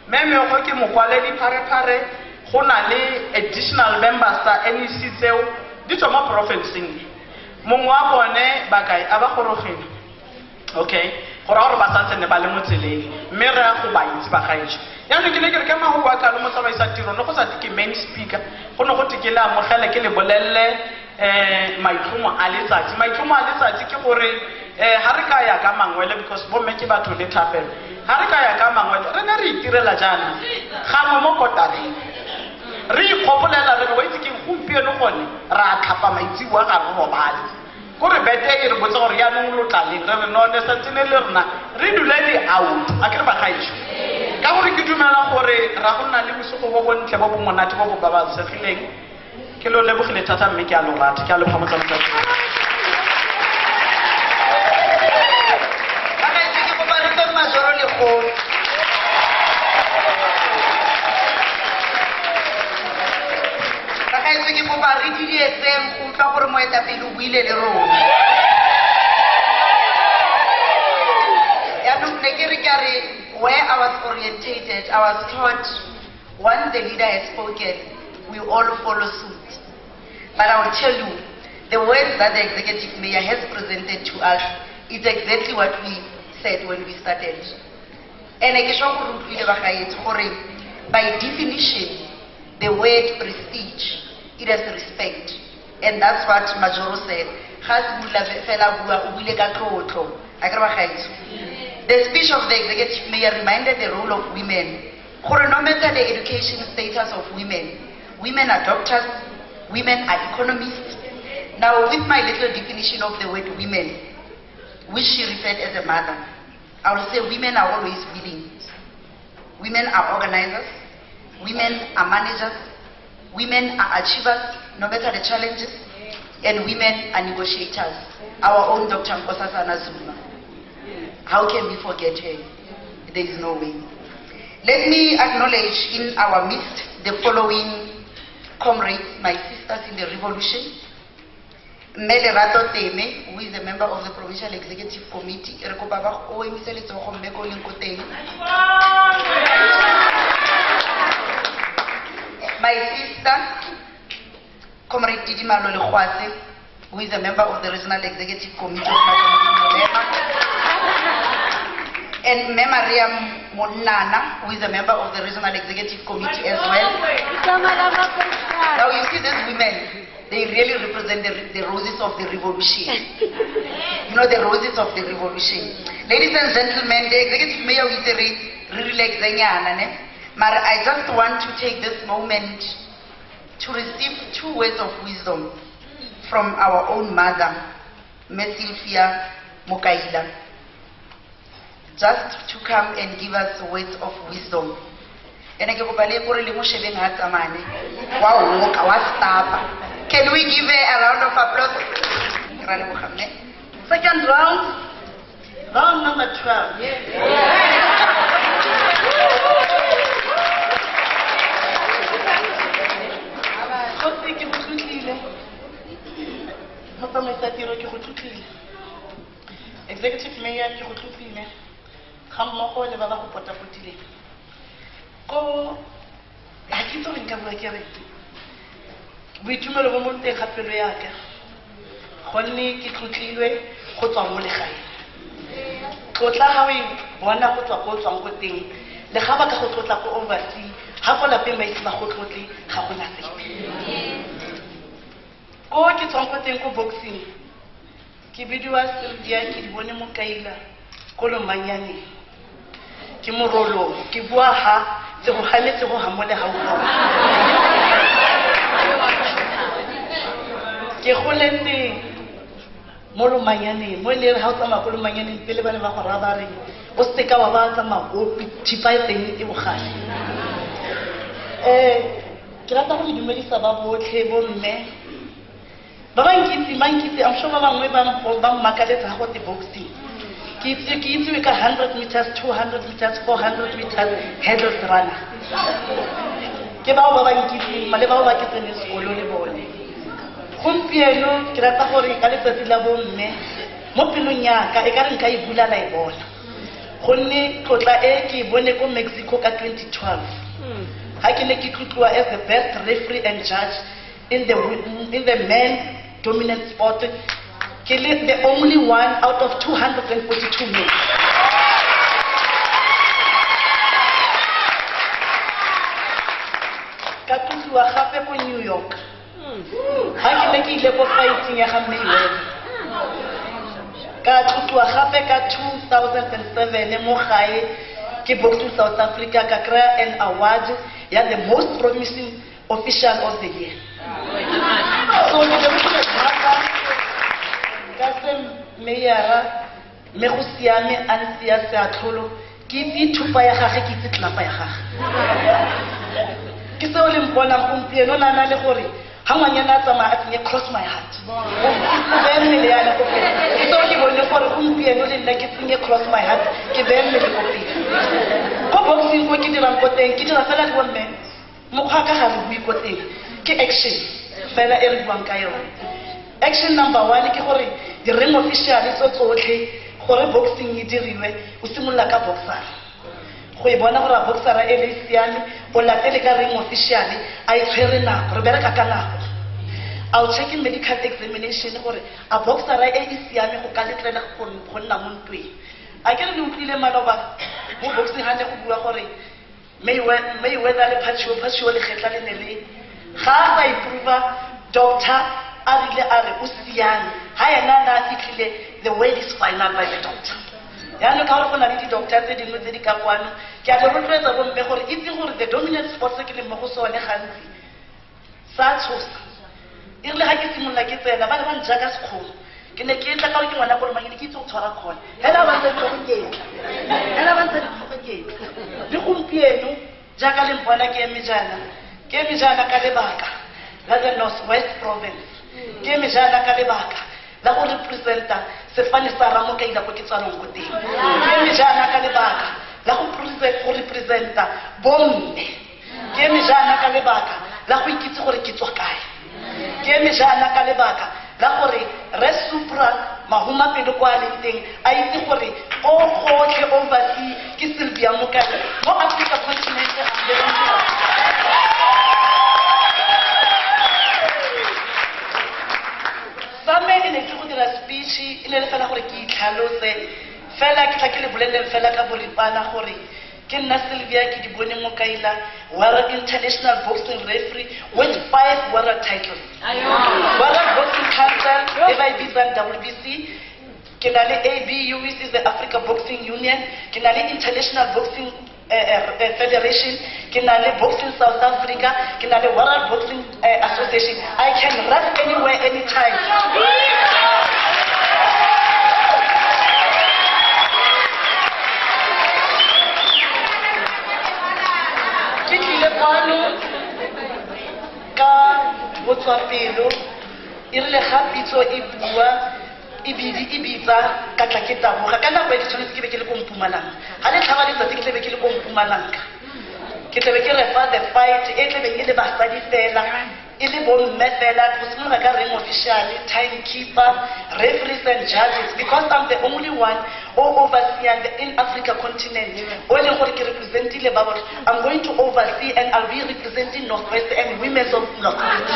mmemekgo ke mokwaledi pharephare go na le additional members tsa NEC tseo di tswa mo provinceng mongwe wa bone ba kae a ba gorogile okay gore ba santse ne ba le motseleng mme re a go ba itse ba gaetsho yaanong ke ne ke re ka mago wa ka le motsamaisa tiro no go sa ke main speaker go ne go tekele amogele ke le bolelle maitlhomo a letsatsi ke gore ha re ka ya ka mangwele because bomme ke batho le thapelo ha re ka ya ka mangwele re ne re itirela jaana gangwe mo kotareng re ikgopolela re wa itse ke gompieno gone ra tlhapa maitsiboa ga re robale kore bete e re botse gore yaanong lo tlaleng re re none santsene le rena re dule di-out a ke re bagaetso ka gore ke dumela gore ra go nna le bosigo bo bontle bo bo monate bo bo babalesegileng ke lo lebogile thata mme ke a lo rata ke a lepha motsamaisa ke kopa re didietseng go utlwa gore moetapele o buile le rona yaanong ne ke re ka re where I was orientated I was taught once the leader has spoken we all follow suit but I will tell you the words that the executive mayor has presented to us is exactly what we said when we started and ke sho go rutlile ba gaetse gore by definition the word prestige it has respect and that's what Majoro said the speech of the executive mayor reminded the role of women no matter the education status of women are doctors, women are economists. Now with my little definition of the word women which she referred as a mother, I will say women are always willing, women are organizers, women are managers, women are achievers, no matter the challenges, and women are negotiators. Our own Dr. Nkosazana Zuma. How can we forget her? There is no way. Let me acknowledge in our midst the following comrades, my sisters in the revolution. Mele Rato Teme, who is a member of the Provincial Executive Committee. My sister, Comrade Didi Malole Khwase, who is a member of the Regional Executive Committee of Mema, and Mariam Monana, who is a member of the Regional Executive Committee as well. Now you see these women, they really represent the roses of the revolution. You know, the roses of the revolution. Ladies and gentlemen, the executive mayor is but I just want to take this moment to receive 2 words of wisdom from our own mother, Ms. Sylvia Mokaila. Just to come and give us words of wisdom. Can we give her a round of applause? Second round, round number 12. Executive Mayor ke go tlotlile ga mmogo le ba ba go potapotile ko ga ke itse gore nka bua ke re boitumelo bo mo teng ga pelo yaka gonne ke tlotlilwe go tswa mo legae tlotla ga o e bona go tswa ko tswang ko teng le ga ba ka go tlotla ko oversea ga ko lapeng ba itse ba go tlotle ga gona sepe ko ke tswang ko teng ko boxing ke bidiwa Sylvia ke di bone Mokaila ko Lomanyane ke morolo ke bua ha se go ganetse go hamole ha o ke goletse mo Lomanyane mo le ha o tsama ko Lomanyane pele ba le ba go rabare o se ka wa ba tsama go thipa teng e bogale ke rata go dumedisa ba botlhe bo mme ba bankitse I'm sure ba bangwe ba mmakaletsa go te boxing ke itse ka 100 meters 200 meters 400 meters hurdles runner ke bao ba bankitse male bao ba ke tsene sekolo le bone gompieno ke rata gore ka letsatsi la bomme mo pelong yaka e ka re nka e bula la e bona gonne tlotla e ke bone ko Mexico ka 2012 ha ke ne ke tlotliwa as the best referee and judge in the men dominant sport. Kelly, the only one out of 242 men. Katutwa gape ko New York. Ha ke ne ke ile ko fighting ya ga Mayweather. Katutwa gape ka 2007 mo gae ke box to South Africa ka kry an award ya the most promising official of the year. So Meyara me go siame a ntse ya seatlholo ke itse thupa ya gage ke itse tlapa ya gage ke seo le mpona gompieno nana le gore ha ngwanyana a tsamaya a tsenye cross my heart be mmele ya le go pele ke seo ke bone gore gompieno le nna ke tsenye cross my heart ke be mmele go pele ko boxing ko ke dirang ko teng ke dira fela le bomme mokgwa ka ga re bui ko teng ke action fela e re buang ka yone action number 1 ke gore the ring official so tsotlhe gore boxing e diriwe o simolla ka boxer go e bona gore boxer e le siame o latele ka ring official a e tshwere nako re bereka ka nako I'll check in medical examination gore a boxer e siame go ka letlela go nna mo ntweng a ke re le utlile maloba mo boxing ha ne go bua gore Mayweather le Pacho le kgetla le ne le ga ba improve doctor a rile a re o siame ha yena na fitlhile the word is final by the doctor yana ka gore go na le di-doctor tse dingwe tse di ka kwano ke a le rotloetsa bomme gore itse gore the dominant sports ke le mo go sone gantsi sa tshosa e rile ga ke simolola ke tsena ba le ba njaka sekgomo ke ne ke tla ka ke ngwana ko Lomanyane ke itse go tshwara khona hela ba ntse go ketla le gompieno jaaka le mpona ke eme jana ka lebaka la the Northwest Province ke eme jana ka lebaka la go representa sefane sa Ramokaila ko ke tswalong ko teng ke eme jana ka lebaka la go representa bomme ke eme jana ka lebaka la go ikitse gore ke tswa kae ke eme jana ka lebaka la gore re supra mahuma pele kwa le teng a itse gore o gotlhe oversea ke Sylvia Mokaila mo Africa continent Same e ne ke go dira speech e ne le fela gore ke itlhalose fela ke tla ke le boleleng fela ka boripana gore ke nna Sylvia ke di bone mo kaila world international boxing referee with 5 world titles. World Boxing Council, if I beat WBC, Kinali ABU, which is the Africa Boxing Union, Kinali International Boxing Federation, Kinali Boxing South Africa, Kinali World Boxing Association. I can run anywhere, anytime. Kitile kwano ka botswapelo irile gapitso e bua ibitsa ka tla ke taboga ka nako e ke tshwanetse ke be ke le ko Mpumalanga ga le tlhaba letsatsi ke tle be ke le ko Mpumalanga ke tle be ke refa the fight e tle be e le basadi fela e le bomme fela go simolola ka ring official, timekeeper, referees and judges, because I'm the only one who overseeing the in Africa continent o leng gore ke representile ba botho. I'm going to oversee and I'll be representing Northwest and women of Northwest.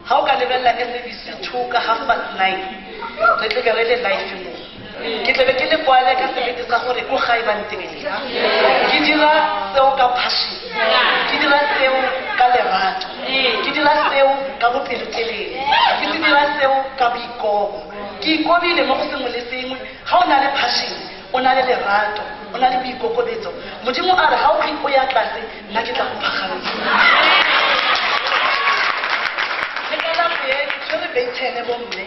How can I let SABC 2 ka 9:30? Re tle ke re le live mo. Ke tle be ke le kwale ka sebete sa gore go ga e ba ntebele. Ke dira seo ka passion. Ke dira seo ka lerato. Ke dira seo ka bopelotelele. Ke dira seo ka boikoko. Ke ikobile mo go sengwe le sengwe. Ga o na le passion, o na le lerato, o na le boikokobetso. Modimo a re ha o ya tlase, nna ke tla go phagamisa. Ke beitene bomme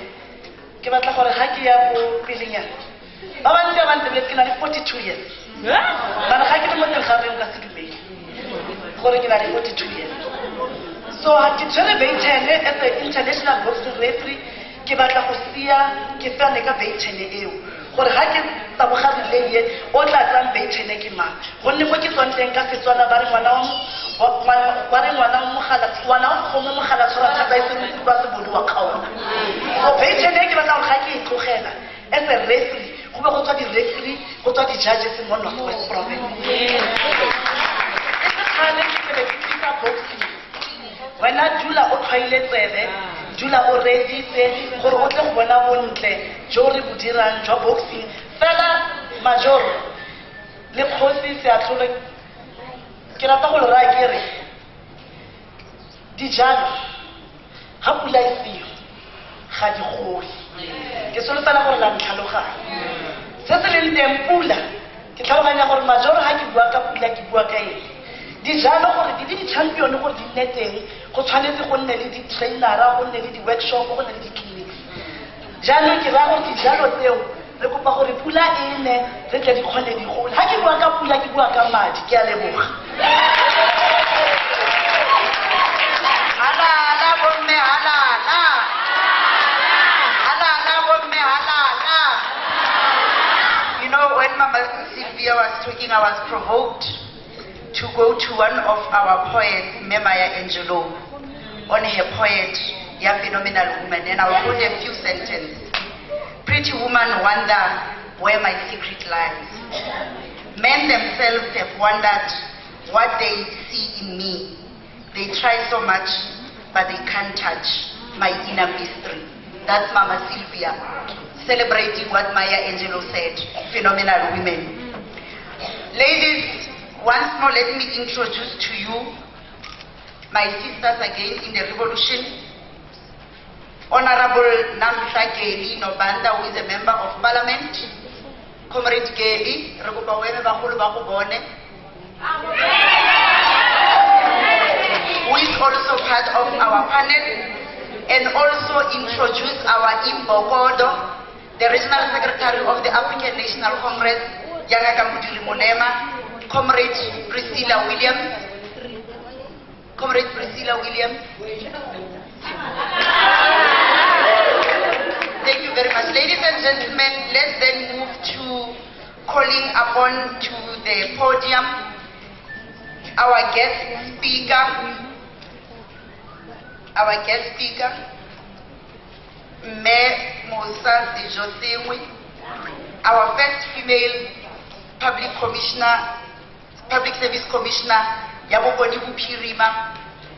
ke batla gore ga ke ya go pelenyana ba bantse ba ntse ke na le 42 years ba ga ke le mo teng ga re ka sedumedi gore ke na le 42 years. So ha ke tsere beitene as an international boxing referee ke batla go sia ke fane ka beitene eo gore ga ke taboga relay o tla tsang beitene ke mang gonne mo ke tswanteng ka Setswana ba re ngwana wana go mo mogala tshwara thata e se mo kwa se bodu wa kgaona. So beitene ke batla go ga ke itlogela as a referee go be go tswa di referee go tswa di judges mo Northwest province. Ke ke ke boxing wena dula o tlhaile tsebe dula o reditse gore o tle go bona bontle jo re bo dirang jwa boxing fela major le kgosi se a tlhole ke rata go le raya ke re dijalo ga pula e seo ga di gole ke solofela gore la ntlhaloganya se se leng teng pula ke tlhaloganya gore major ga ke bua ka pula ke bua ka eng dijalo gore di di-champion gore di nne teng go tshwanetse go nne le di-trainera go nne le di-workshop go nne le di-clinics jaanong ke raya gore dijalo tseo re kopa gore pula e ne re tle di kgone di gole ga ke bua ka pula ke bua ka madi ke a leboga halala bomme halala halala bomme halala. You know, when Mama Sylvia was talking, I was provoked to go to one of our poets, Memaya Angelo, on her poet, Ya Phenomenal Woman, and I'll quote a few sentences. Pretty woman wonder where my secret lies. Men themselves have wondered what they see in me. They try so much, but they can't touch my inner mystery. That's Mama Sylvia, celebrating what Maya Angelou said, phenomenal women. Ladies, once more let me introduce to you my sisters again in the revolution. Honorable Namhla Geli Nobanda, who is a member of parliament. Comrade Geli, Rekopa Weme Bagolo Bagobone, who is also part of our panel, and also introduce our Imbokodo, the regional secretary of the African National Congress, Yanga Mudili Monema, Comrade Priscilla Williams. Comrade Priscilla Williams. Thank you very much. Ladies and gentlemen, let's then move to calling upon to the podium our guest speaker, Me Musa Josewi, our first female public service commissioner, Yaboboni Bupirima,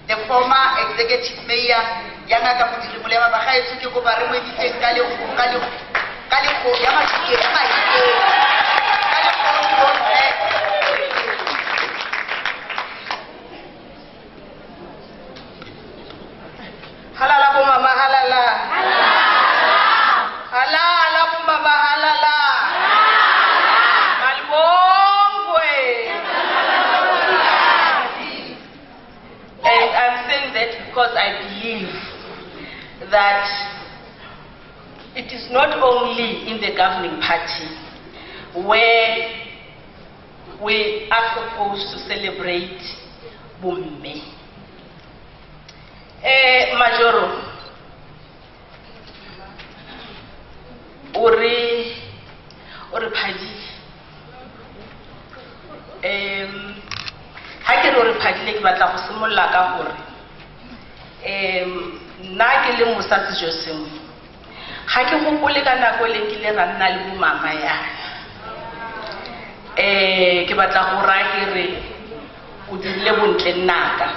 the former executive mayor ya ngaka modiri molema bagaetso ke kopa re mo editseng ka lego ya mafikeng ya maikeng ka lego halala bo mama halala halala bo mama halala malibongwe. And I'm saying that because I believe that it is not only in the governing party where we are supposed to celebrate bomme. Majoro, ore phadi ha ke re ore phadile ke batla go simolla ka gore nna ke le mosa sejo sengwe ga ke gopole ka nako le ke le ra nna le bo mama yana ke batla go ra ke re o dirile bontle nnaka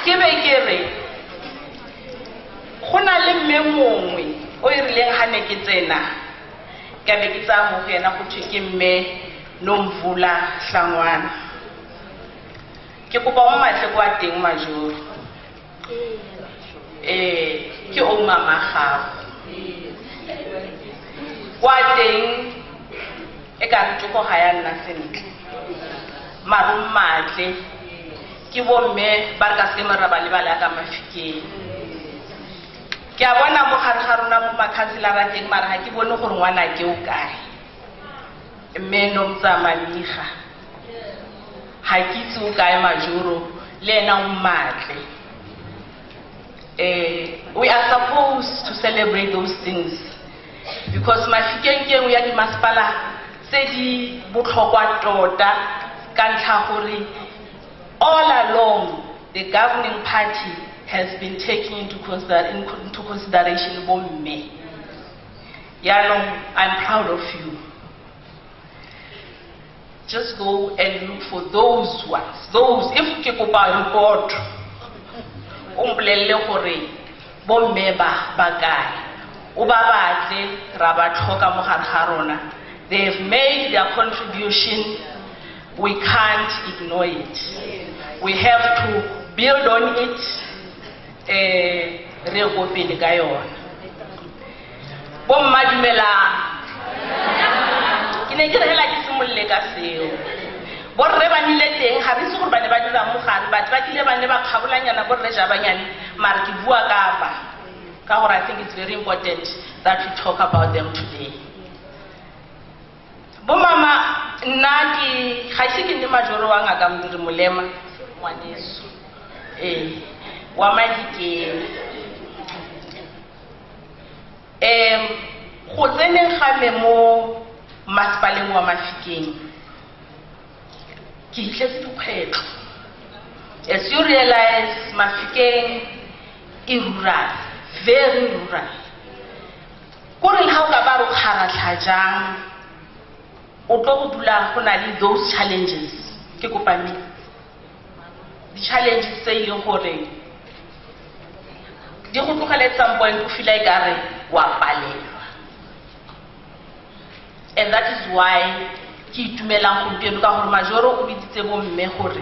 ke be ke re go na le mme mongwe o e rileng ga ne ke tsena ka be ke tsa mo gena go thwe ke mme Nomvula Hlangwana ke kopa mo matle kwa teng Majoro ke o mama gago kwa teng e ka re go ga ya nna sentle marum matle ke bomme ba re ka se meraba le bala ka mafikeng ke a bona mo gare ga rona mo makhanselara teng mara ga ke bone gore ngwana ke o kae mme Nomtsamaniga ga ke itse o kae Majoro le ena o matle we are supposed to celebrate those things because mafikeng ke nngwe ya di masepala tse di botlhokwa tota ka ntlha gore all along the governing party has been taking into consideration bomme. Yanong, I'm proud of you. Just go and look for those ones. Those, if ke kopa report, umplelle gore bomme ba kae. O ba batle ra ba tlhoka mo gare ga rona. They have made their contribution. We can't ignore it. We have to build on it. Re go pele ka yona. Bomma dumela. Ke ne ke re hela ke simolle ka seo. Borre ba nile teng ga re se gore ba ne ba dira mo gare batho ba tlile ba ne ba kgabolanyana borre ja banyane mara ke bua ka ba ka gore I think it's very important that we talk about them today. Bomama nna ke ga se ke ne Majoro wa ngaka Modiri Molema ngwaneso wa Madikeng go tseneng ga me mo masepaleng wa Mafikeng ke itletse dikgwetlho. As you realize Mafikeng is rural, very rural. Kore le ha o ka ba ro kgaratlha jang o tlo go dula go na le those challenges ke kopame the challenges tse ile gore di go tlogeletsa point o feel like are wa palelwa. And that is why ke itumelang go teng ka gore Majoro o biditse bomme gore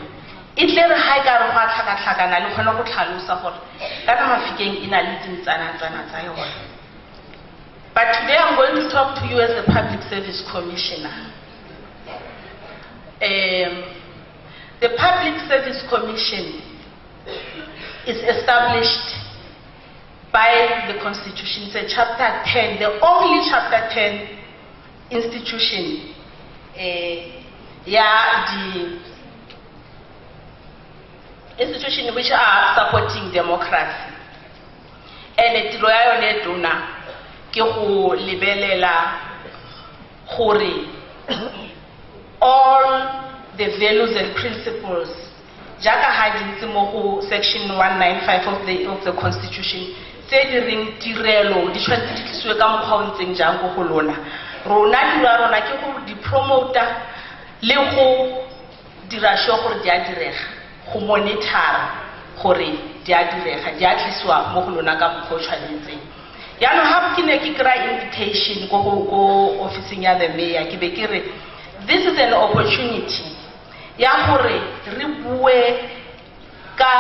e tle re ha ka re go tlhaka-tlhakana le khona go tlhalosa gore ka Mafikeng ina le dintsana-tsana tsa yona. But today I'm going to talk to you as a Public Service Commissioner. The Public Service Commission is established by the Constitution. It's a Chapter 10, the only Chapter 10 institution. The institution which are supporting democracy. And it's royal neduna ke go lebelela gore all the values and principles jaka ha dintse mo go section 195 of the Constitution tse di reng tirelo di tshwanetse di tliswe ka mokgwa o ntseng jang go lona rona ke go di promoter le go dira sure gore di a direga go monitor gore di a direga di a tliswa mo go lona ka mokgwa o tshwanetseng yaanong ga ke ne ke kry invitation go officing ya the mayor ke be ke re this is an opportunity ya gore re bue ka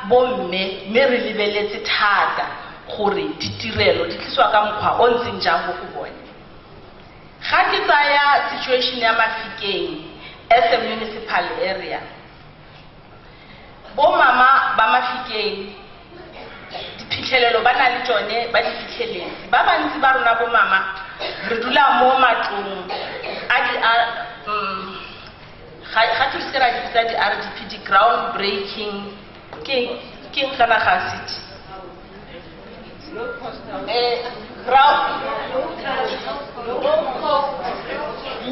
bomme mme re lebeletse thata gore ditirelo di tliswa ka mokgwa o ntseng jang go bone ga ke tsaya situation ya Mafikeng as a municipal area bo mama ba Mafikeng diphitlhelelo ba na le tsone ba di fitlheletse ba bantsi ba rona bo mama re dula mo matlong a di ga ke se ra di tsa di RDP di ground breaking ke kana ga city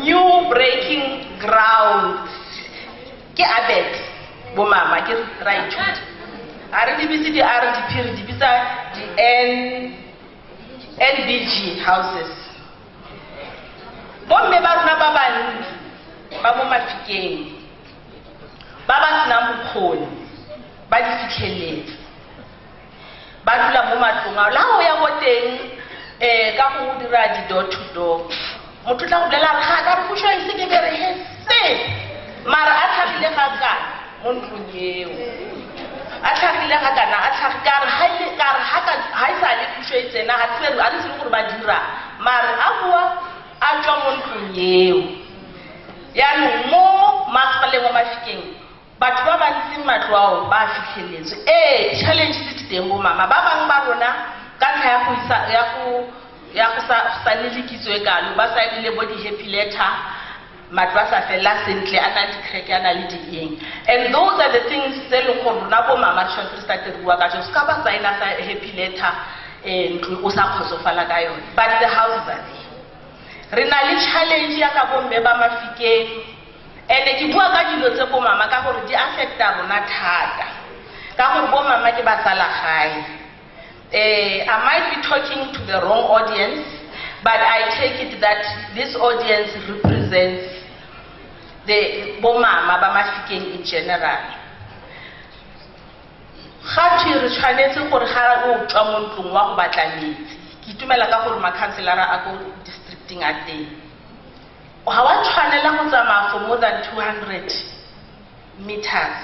new breaking ground ke abet bo mama ke right are di bitse di RDP re di bitsa di NBG houses bo me ba rona ba bantsi ba mo Mafikeng ba ba sena bokgoni ba di fitlheletse ba dula mo matlong a la go ya go teng ka go dira di door to door motho tla go bolela ga ka re pušwa ise ke bere he se mara a tlhagile ga ka mo ntlong eo a tlhagile ga kana a tlhagi ka re ha e sa le pušwa e tsena a re se gore ba dira mara a bua a tswa mo ntlong eo yaanong mo masepaleng wa Mafikeng batho ba bantsi matlo ao ba fitlheletswe challenge se teng bo mama ba bang ba rona ka ntlha ya go sa lelekitso e kalo ba sa ile bo di happy letter matlo a sa fela sentle a na di crack a na le di eng and those are the things tse leng gore rona bo mama re start re bua ka jo ska ba signa sa happy letter ntlo o sa kgotsofala ka yone but the houses are there re na le challenge ya ka bomme ba Mafikeng ene ke bua ka dilo tse bo mama ka gore di affecta rona thata ka gore bo mama ke ba sala gae I might be talking to the wrong audience but I take it that this audience represents the bo mama ba Mafikeng in general ga re tshwanetse gore ga o tswa mo ntlong wa go batla metsi ke itumela ka gore makhanselara a go districting a teng ha wa tshwanela go tsamaya for more than 200 meters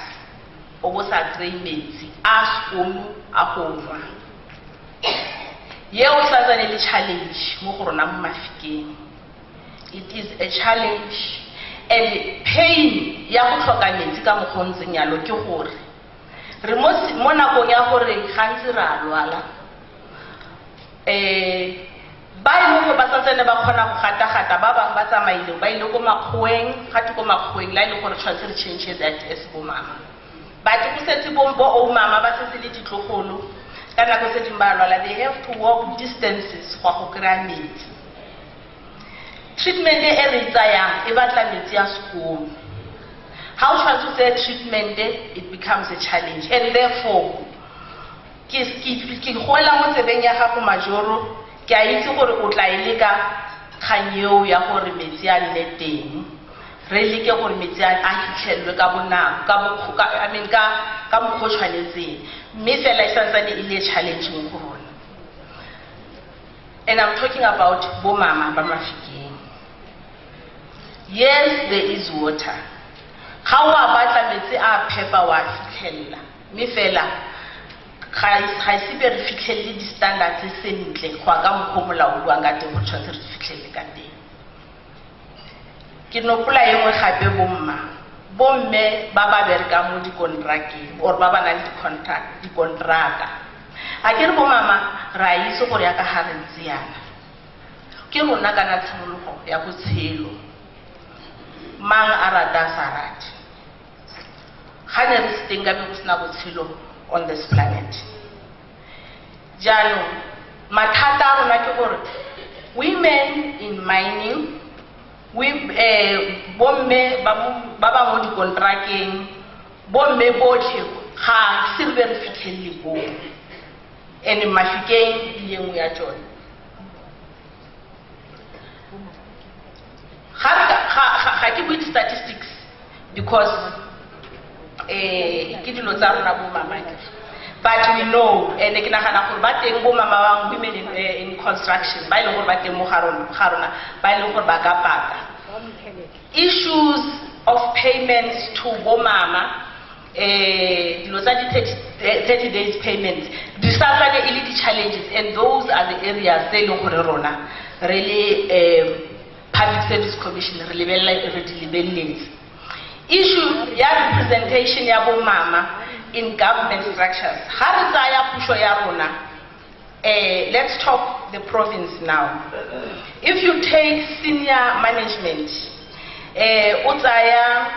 o bo sa kry metsi a skono a go nwa yeo tlatsane le challenge mo go rona mo Mafikeng it is a challenge and pain ya go tlhoka metsi ka mogontseng yalo ke gore re mo nakong ya gore gantsi ra lwala ba ile go ba tsatsene ba kgona go gata ba bang ba tsamaile ba ile go makgweng ga te go makgweng la ile gore tshwantse re change that as bo mama ba te go setse bombo o mama ba setse le ditlogolo ka nako tse ding ba lwala they have to walk distances go kry metsi treatment e re tsayang e batla metsi ya sekolo how to say treatment it becomes a challenge and therefore ke gola mo tsebeng ya gago majoro ke a itse gore o tla ile ka kganyeo ya gore metsi a nne teng re leke gore metsi a hitlhelwe ka bonako ka mokgwa tshwanetseng mme fela e santsane e le challenge mo go rona and I'm talking about bo mama ba Mafikeng yes there is water ga wa batla metsi a phepa wa fitlhella mme fela ga se be re fitlhelle di standards tse sentle go ka mokgwa molao wa ka teng go tshwantse re fitlhelle ka teng ke nopola engwe gape bomme ba ba bereka mo dikonterakeng or ba ba nang di kontraka a ke re bo mama ra itse gore ya ka ga re ntse yana ke rona kana tshimologo ya botshelo mang a rata sa rate ga ne re se teng ka be go sena botshelo on this planet jaanong mathata a rona ke gore women in mining bomme ba ba mo dikontrakeng bomme botlhe ga se re re fitlhelele bo and Mafikeng le engwe ya tsone ga ke bue statistics because ke dilo tsa rona bo mama. But we know, and ke nagana gore ba teng bo mama bang women in construction ba ile gore ba teng mo ga rona ba ile gore ba ka paka. Issues of payments to bo mama, dilo tsa di 30 days payments, di sa tsane ile di challenges, and those are the areas tse ile gore rona really Public Service Commission re di lebelletse. Issue ya representation ya bo mama in government structures. Ha re tsaya puso ya rona, let's talk the province now. If you take senior management, o tsaya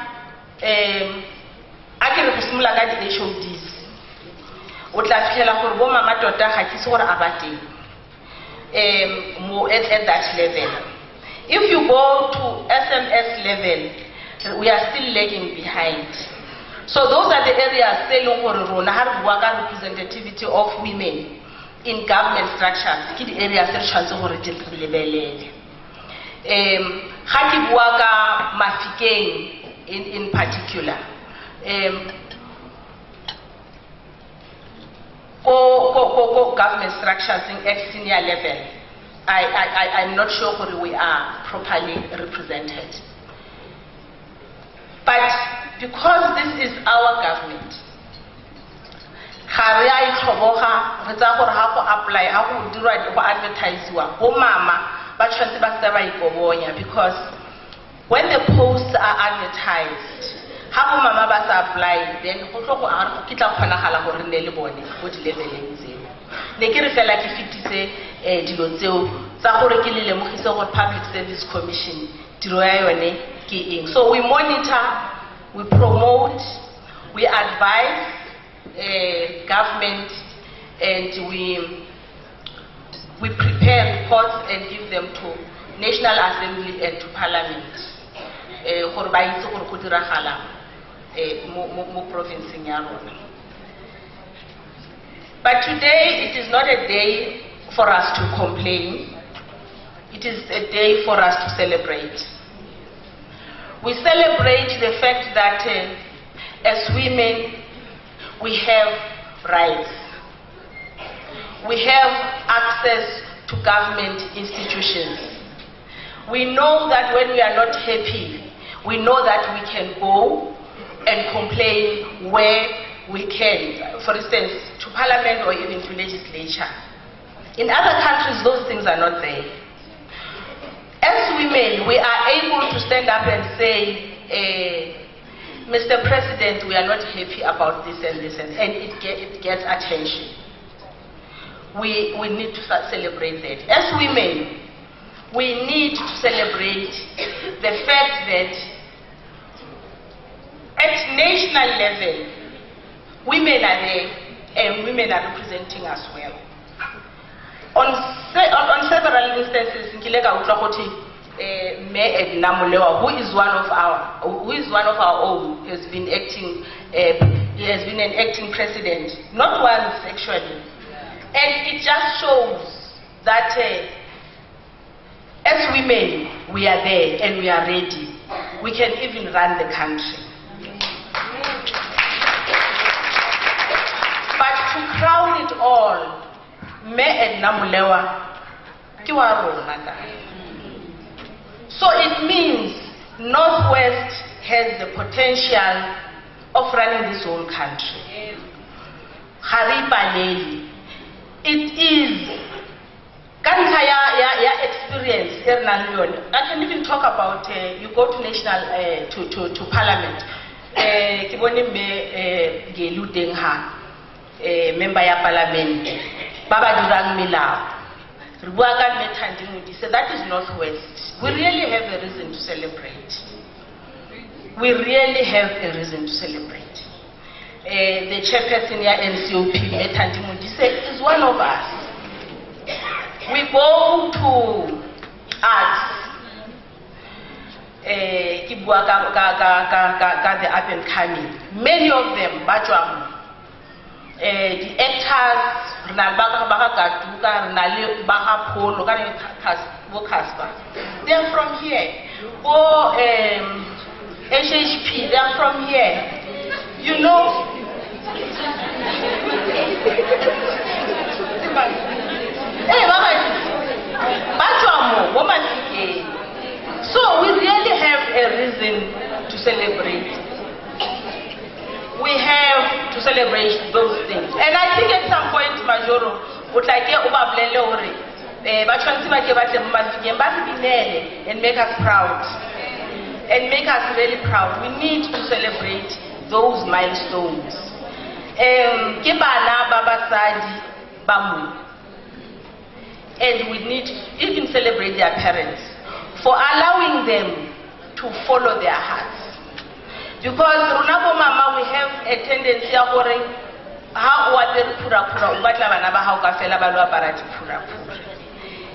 a ke re go simolola ka di-HODs, o tla fitlhela gore bo mama tota ga ke se gore a ba teng at that level. If you go to SMS level, we are still lagging behind. So those are the areas tse leng gore rona ha re bua ka representativity of women in government structures, ke di areas tse re tshwanetse gore di lebelele. Ha ke bua ka Mafikeng in particular, go government structures at senior level, I'm not sure whether we are properly represented. But because this is our government, ga re a itlhoboga re tsa gore ha go apply ha go dirwa go advertisiwa bo mama ba tshwanetse ba se ba ikobonya, because when the posts are advertised, ha bo mama ba sa apply, then go tlo go a ke tla kgonagala gore nne le bone go di leveleng tseo. Ne ke re fela ke fitise dilo tseo tsa gore ke le lemogise gore Public Service Commission tiro ya yone ke eng. So we monitor, we promote, we advise government, and we prepare reports and give them to National Assembly and to Parliament. Gore ba itse gore go diragala mo provinceng ya rona. But today it is not a day for us to complain. It is a day for us to celebrate. We celebrate the fact that as women we have rights. We have access to government institutions. We know that when we are not happy, we know that we can go and complain where we can, for instance, to Parliament or even to legislature. In other countries, those things are not there. As women, we are able to stand up and say, Mr. President, we are not happy about this and this, and it gets attention. We need to celebrate that. As women, we need to celebrate the fact that at national level, women are there and women are representing us well. On several instances, Mayor Edna Molewa, who is one of our own, has been an acting president, not once actually, and it just shows that as women we are there and we are ready. We can even run the country. But to crown it all, Mayor Edna Molewa, kiwa rona. So it means Northwest has the potential of running this whole country. Haripaleli, it is ya experience. I can even talk about you go to national to Parliament. Kiboni me geludeng ha member ya Parliament. Baba durang milao. So that is Northwest. We really have a reason to celebrate. We really have a reason to celebrate. The chairperson here, NCOP, is one of us. We go to arts. The up and coming. Many of them, the actors, they are from here. HHP, they are from here. You know, so we really have a reason to celebrate. We have to celebrate those things. And I think at some point, Majoro, would like to and make us proud. And make us really proud. We need to celebrate those milestones. And we need to even celebrate their parents for allowing them to follow their hearts. Because Runabo Mama, we have a tendency of worrying how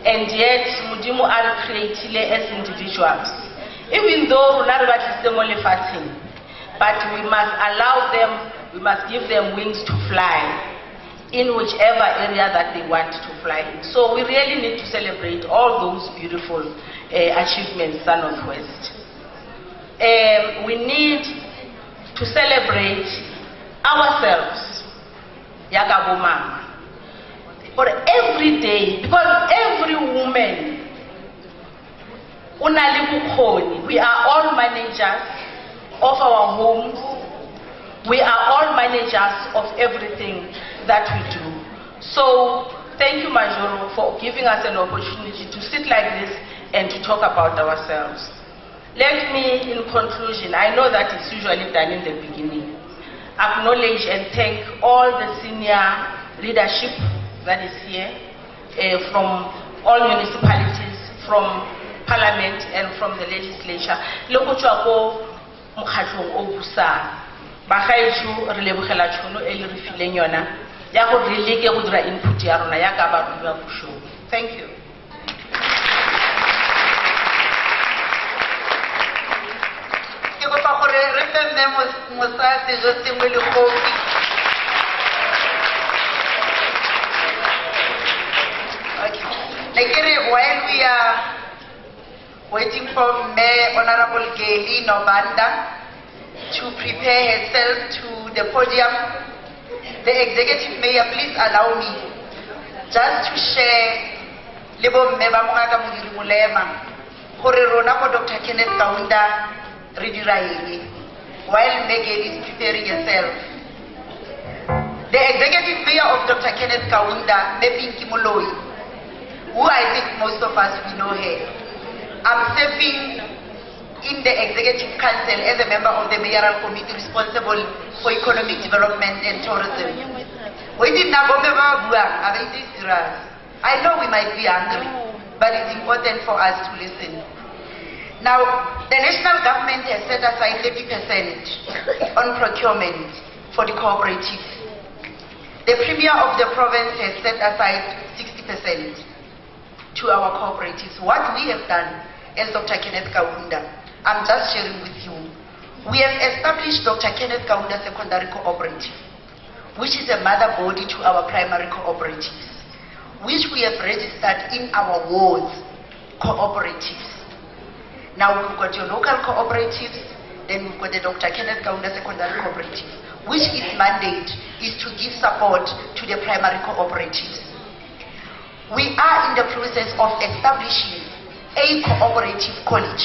and yet Mudimu are created as individuals. Even though but we must allow them, we must give them wings to fly in whichever area that they want to fly in. So we really need to celebrate all those beautiful achievements, Son of West. We need to celebrate ourselves, Yagabo Mama, for every day, because every woman, we are all managers of our homes. We are all managers of everything that we do. So thank you, Majoro, for giving us an opportunity to sit like this and to talk about ourselves. Let me, in conclusion, I know that it's usually done in the beginning, acknowledge and thank all the senior leadership that is here, from all municipalities, from Parliament and from the legislature. Thank you. While we are waiting for Mayor Honorable Gaili Nobanda to prepare herself to the podium, the Executive Mayor, please allow me just to share Lebo Meba Mwaga Mudiri Mulema, Hore Ronako Dr. Kenneth Kaunda Ridiraini, while Mayor is preparing herself. The Executive Mayor of Dr. Kenneth Kaunda, Mepinki Muloi, who I think most of us we know her. I'm serving in the Executive Council as a member of the Mayoral Committee responsible for economic development and tourism. I know we might be angry, but it's important for us to listen. Now, the national government has set aside 30% on procurement for the cooperatives. The Premier of the province has set aside 60% to our cooperatives. What we have done as Dr. Kenneth Kaunda, I'm just sharing with you. We have established Dr. Kenneth Kaunda Secondary Cooperative, which is a mother body to our primary cooperatives, which we have registered in our wards cooperatives. Now we've got your local cooperatives, then we've got the Dr. Kenneth Kaunda Secondary Cooperative, which its mandate is to give support to the primary cooperatives. We are in the process of establishing a cooperative college.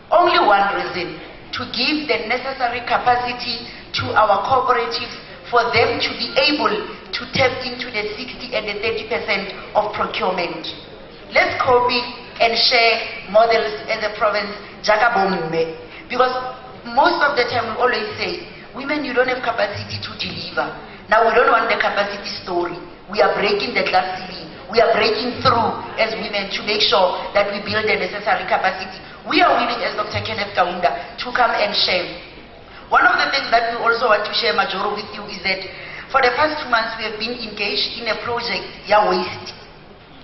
Only one reason, to give the necessary capacity to our cooperatives for them to be able to tap into the 60 and the 30% of procurement. Let's copy and share models as a province, because most of the time we always say, women, you don't have capacity to deliver. Now we don't want the capacity story. We are breaking the glass ceiling. We are breaking through as women to make sure that we build the necessary capacity. We are willing as Dr. Kenneth Kaunda to come and share. One of the things that we also want to share, Majoro, with you is that for the past 2 months we have been engaged in a project, waste.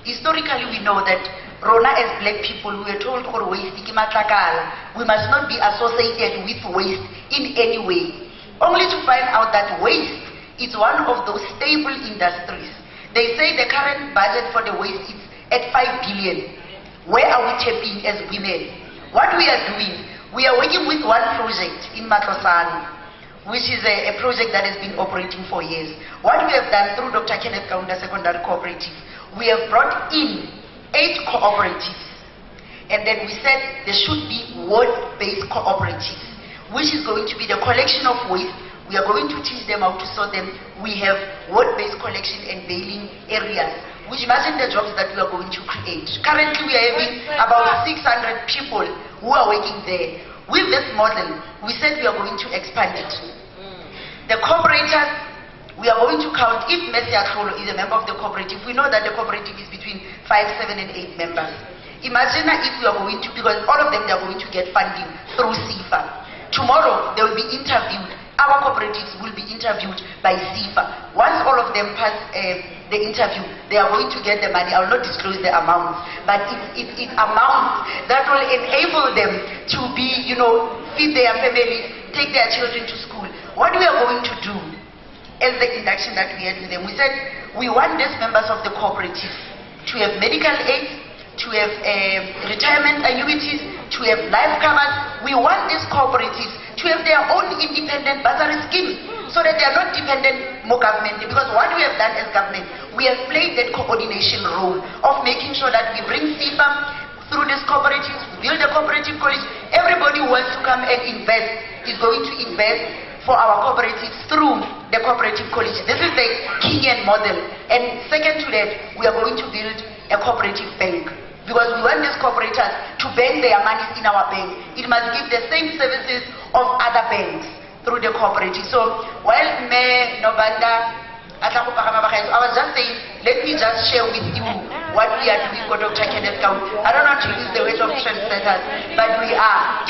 Historically we know that Rona as black people, we were told waste, we must not be associated with waste in any way. Only to find out that waste is one of those stable industries. They say the current budget for the waste is at 5 billion. Where are we tapping as women? What we are doing, We are working with one project in Matlosana, which is a project that has been operating for years. What we have done through Dr. Kenneth Kaunda Secondary Cooperative, we have brought in 8 cooperatives. And then we said there should be ward-based cooperatives, which is going to be the collection of waste. We are going to teach them how to sort them. We have ward-based collection and baling areas, which imagine the jobs that we are going to create. Currently, we are having about 600 people who are working there. With this model, we said we are going to expand it. The cooperators, we are going to count, if Messi Atlolo is a member of the cooperative, we know that the cooperative is between 5, 7, and 8 members. Imagine if we are going to, because all of them, they are going to get funding through CIFA. Tomorrow, they will be interviewed. Our cooperatives will be interviewed by CIFA. Once all of them pass the interview, they are going to get the money. I will not disclose the amount, but it's amounts that will enable them to be, feed their families, take their children to school. What we are going to do, as the induction that we had with them, we said we want these members of the cooperative to have medical aid, to have retirement annuities, to have life covers. We want these cooperatives to have their own independent bursary scheme, so that they are not dependent more government. Because what we have done as government, we have played that coordination role of making sure that we bring CIFA through these cooperatives, build a cooperative college. Everybody who wants to come and invest is going to invest for our cooperatives through the cooperative college. This is the Kenyan model. And second to that, we are going to build a cooperative bank, because we want these cooperators to bank their money in our bank. It must give the same services of other banks through the cooperative. So while me Nobanda, I was just saying, let me just share with you what we are doing for Dr. Kenneth Kaunda. I don't know to use the word of trendsetters, but we are.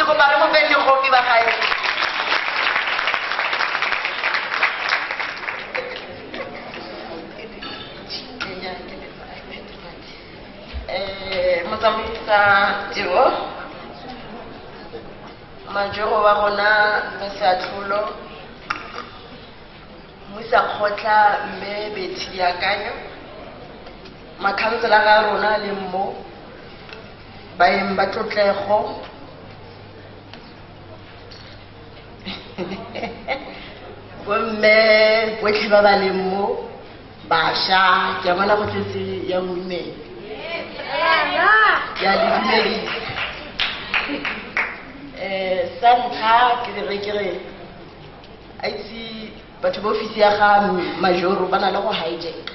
Motsamaisa tiro majoro wa rona Mesa Tlolo Musa Khotla mme Betty ya kanyo makhansela ga rona le mmo baeng ba tlotlego bomme botlhe ba ba le mmo bašwa ke bona go tletse ya women ya le santlha ke re a itse batho ba ofisi ya ga majoro ba na le go hijack.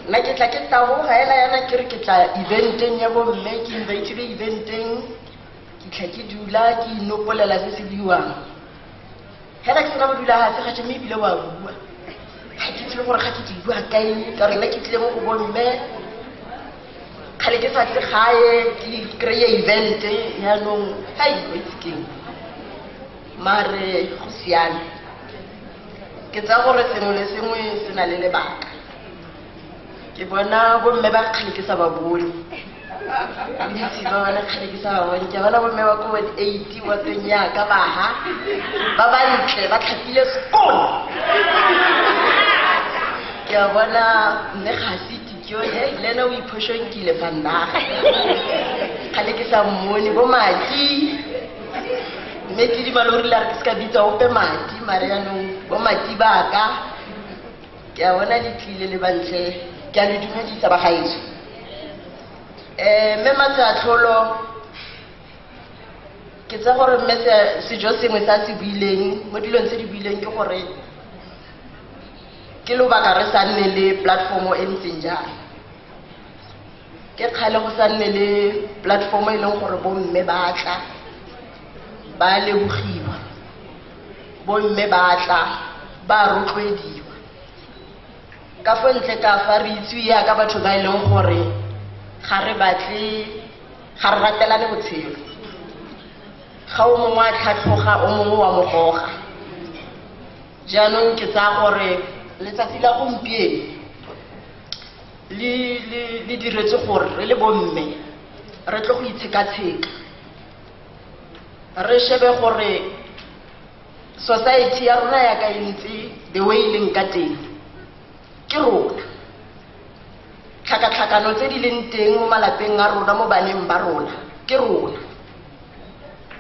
Nna ke tla ke taboga hela yana ke re ke tla eventeng ya bomme, ke invitile eventeng, ke tla ke dula ke inopolela se se buiwang. Hela ke sena go dula ga se ga mme ebile wa bua ga ke tsile gore ga ke bua kae ka re nna ke tlile mo go bomme khale ke sa tle gae ke kreye event yaanong hai go itsekeng mare go siana ke tsa gore sengwe le sengwe se na le lebaka. Ke bona bomme ba khale ke sa ba bone ntsi ba bona khale ke sa ba bone ke bona bomme ba ko 80 wa tenya ka baha ba ba ntle ba tlhapile sekolo ke bona nne ga se yo lena o iphoshongile banda khale ke sa mmone bo mati mme ke di balorile re ska bitsa ope mati mare yanong bo mati ba ka ke a bona di tlile le bantle ke a le dumedisa ba gaetso mme Mesa Tlolo ke tsa gore mme sejo sengwe sa se buileng mo dilong tse di buileng ke gore ke lo baka re sa nne le platform e ntseng jang ke khale go sa nne le platform e leng gore bo mme ba tla ba le bogiwa bo mme ba tla ba rotloediwa ka fa ntle ka fa re itse ya ka batho ba leng gore ga re batle ga re ratelane botshelo ga o mongwe a tlhatlhoga o mongwe wa mogoga jaanong ke tsa gore letsatsi la gompieno le diretse gore re le bomme re tle go itsheka-tsheka re shebe gore society ya rona ya ka ntse the way e leng ka teng ke rona tlhakatlhakano tse di leng teng mo malapeng a rona mo baneng ba rona ke rona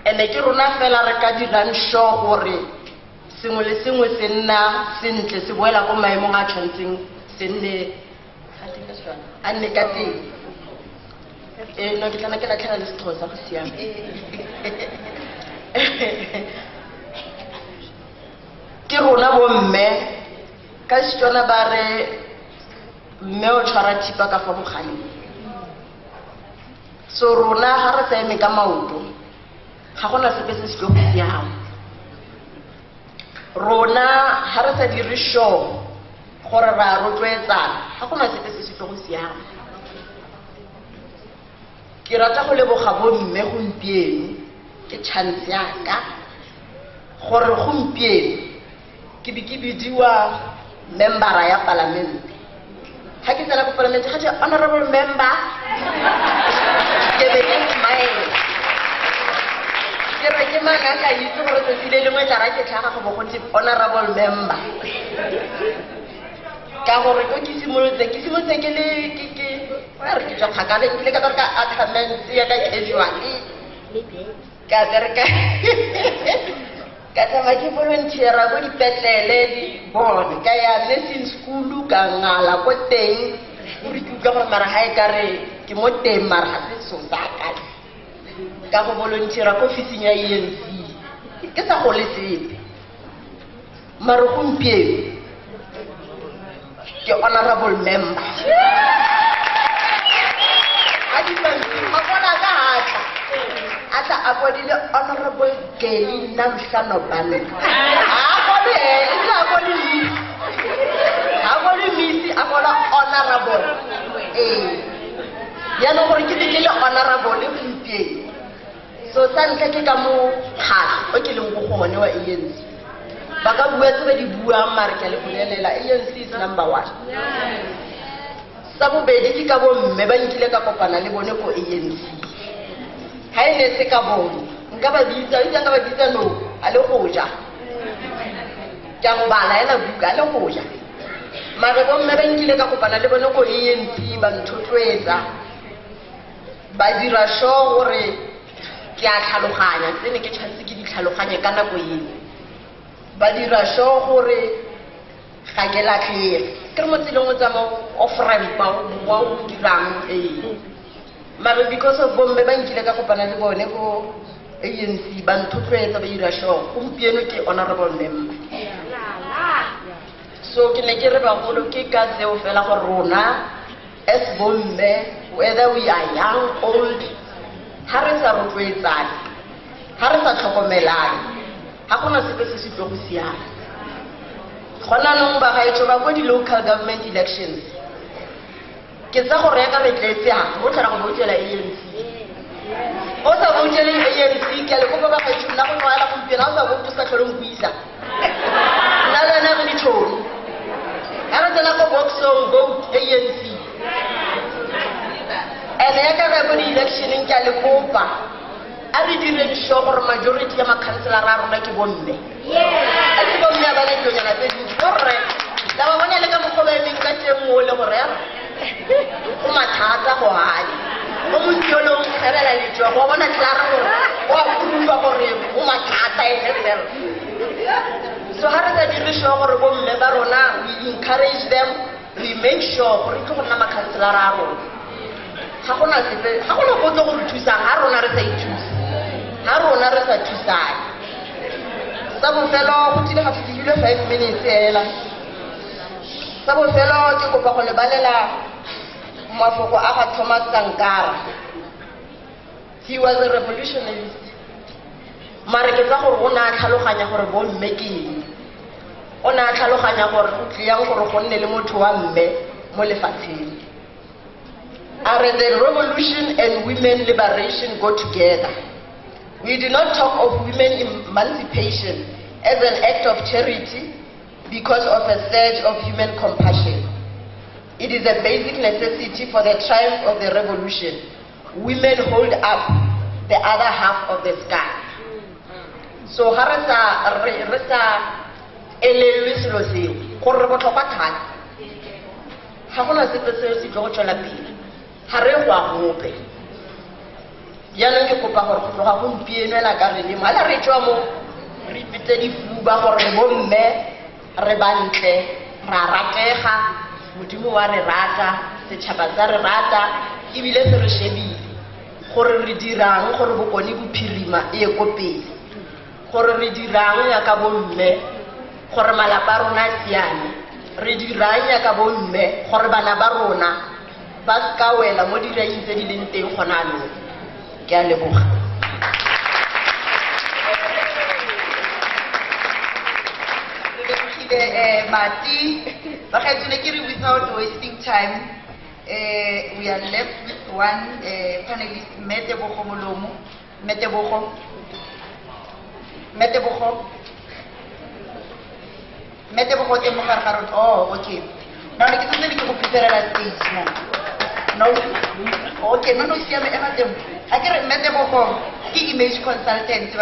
ene ke rona fela re ka dirang sure gore sengwe le sengwe se nna sentle se boela go maemong a tshwantseng se nne a nne ka teng no ke tlana ke latlhela le Sexhosa go siame ke rona bomme ka Setswana ba re mme o tshwara thipa ka fa bogaleng so rona ga re sa eme ka maoto ga gona sepe se se tlo go siama rona ga re sa dire sure gore ra rotloetsana ga gona sepe se se tlo go siama ke rata go leboga bomme gompieno ke chance yaka gore gompieno ke bidiwa membera ya palamente ha ke tsena go palamente ga ke honorable member ke be ke smile ke re ke mana ka itse gore se le lengwe tla ra ke tlhaga go bogotse honorable member ka gore go ke simolotse ke le ke re ke tsa khakale ke ka ka attendance ya ka casually ka bereka ka tama ke volunteera go dipetlele di bone ka ya nursing school ka ngala ko teng o re ka gore mara ha e ka re ke mo teng mara ha se so ka go volunteera ko office ya ENC ke sa go le sepe mara gompieno ke honorable member adi ba bona ka ata akodile honorable Geli Namhlano Bana akole misi akola honorable ya no gore ke le honorable gompieno so sanka ke ka mo khala o ke leng go gone wa ENC ba ka bua tse ba di bua mara ke le bolelela ENC is number 1 sa bobedi ke ka bo mme ba nkile ka kopana le bone ko ENC ha ene se ka bone nka ba bitsa no a le go ja ka go bala ela buka le go ja mara bo mme ba nkile ka kopana le bone ko ENC ba nthotloetsa ba dira sure gore ke a tlhaloganya tsene ke tshwantse ke di tlhaloganye ka nako eno ba dira sure gore ga ke latlhege ke re mo tseleng o tsama offerempa wa o dirang mara because of bomme ba nkile ka kopana le bone ko ANC ba nthotloetsa ba dira sure gompieno ke honorable member so ke ne ke re bagolo ke ka tseo fela gore rona as bomme whether we are young old ha re sa rotloetsane ha re sa tlhokomelane ha gona sepe se se tlo go siama gona nong ba gaetso ba go di local government elections ke tsa gore ya ka betletse ha go tla go botela ANC o sa botela ANC ke le go ba gaetso nna go tswala go mpela o sa go tsa tlholong buisa nna le nna re ditšhono ha re tsena go boxong vote ANC ene ya ka ga go di electioneng ke le kopa a re dire sure gore majority ya makhanselara a rona ke bomme a ke bomme ba le tonyana tse di gore la ba bona le ka mokgobeleng ka teng mo le gore o mathata go hale o montiolo o kgelela letšwa go bona clara gore o a prova gore o mathata ene fela so ha re sa dire sure gore bomme ba rona we encourage them we make sure gore ke go nna makhanselara a rona ga gona go tlo go re thusa ha rona re sa ithusa ha rona re sa thusane sa bofelo go tile ga fitlhile 5 minutes ela sa bofelo ke kopa go lebalela mafoko a ga Thomas Sankara he was a revolutionist mara ke tsa gore o na tlhaloganya gore bo mme ke eng o na tlhaloganya gore go tliyang gore go nne le motho wa mme mo lefatsheng are the revolution and women liberation go together. We do not talk of women emancipation as an act of charity because of a surge of human compassion. It is a basic necessity for the triumph of the revolution. Women hold up the other half of the sky. So harasa elelwe selo seo gore re botlhokwa thata ga gona sepe seo se tlo go tswela pele ha re go a gope yaanong ke kopa gore go tloga gompieno ela ka re lemo ala re tswa mo re ipitse difuba gore re bomme re bantle ra ratega modimo wa re rata setšhaba sa re rata ebile se re shebile gore re dirang gore bokone bophirima e ye ko pele gore re dirang yaka bomme gore malapa a rona a siame re dirang yaka bomme gore bana ba rona ba ska wela mo diraing tse di leng teng gona anong ke a leboga Mati, without wasting time, we are left with one panelist, Metebogo Molomo. Metebogo. Oh, okay. Now, I can prepare a stage now. No, okay, no, see, I get Metebogo, key image consultant.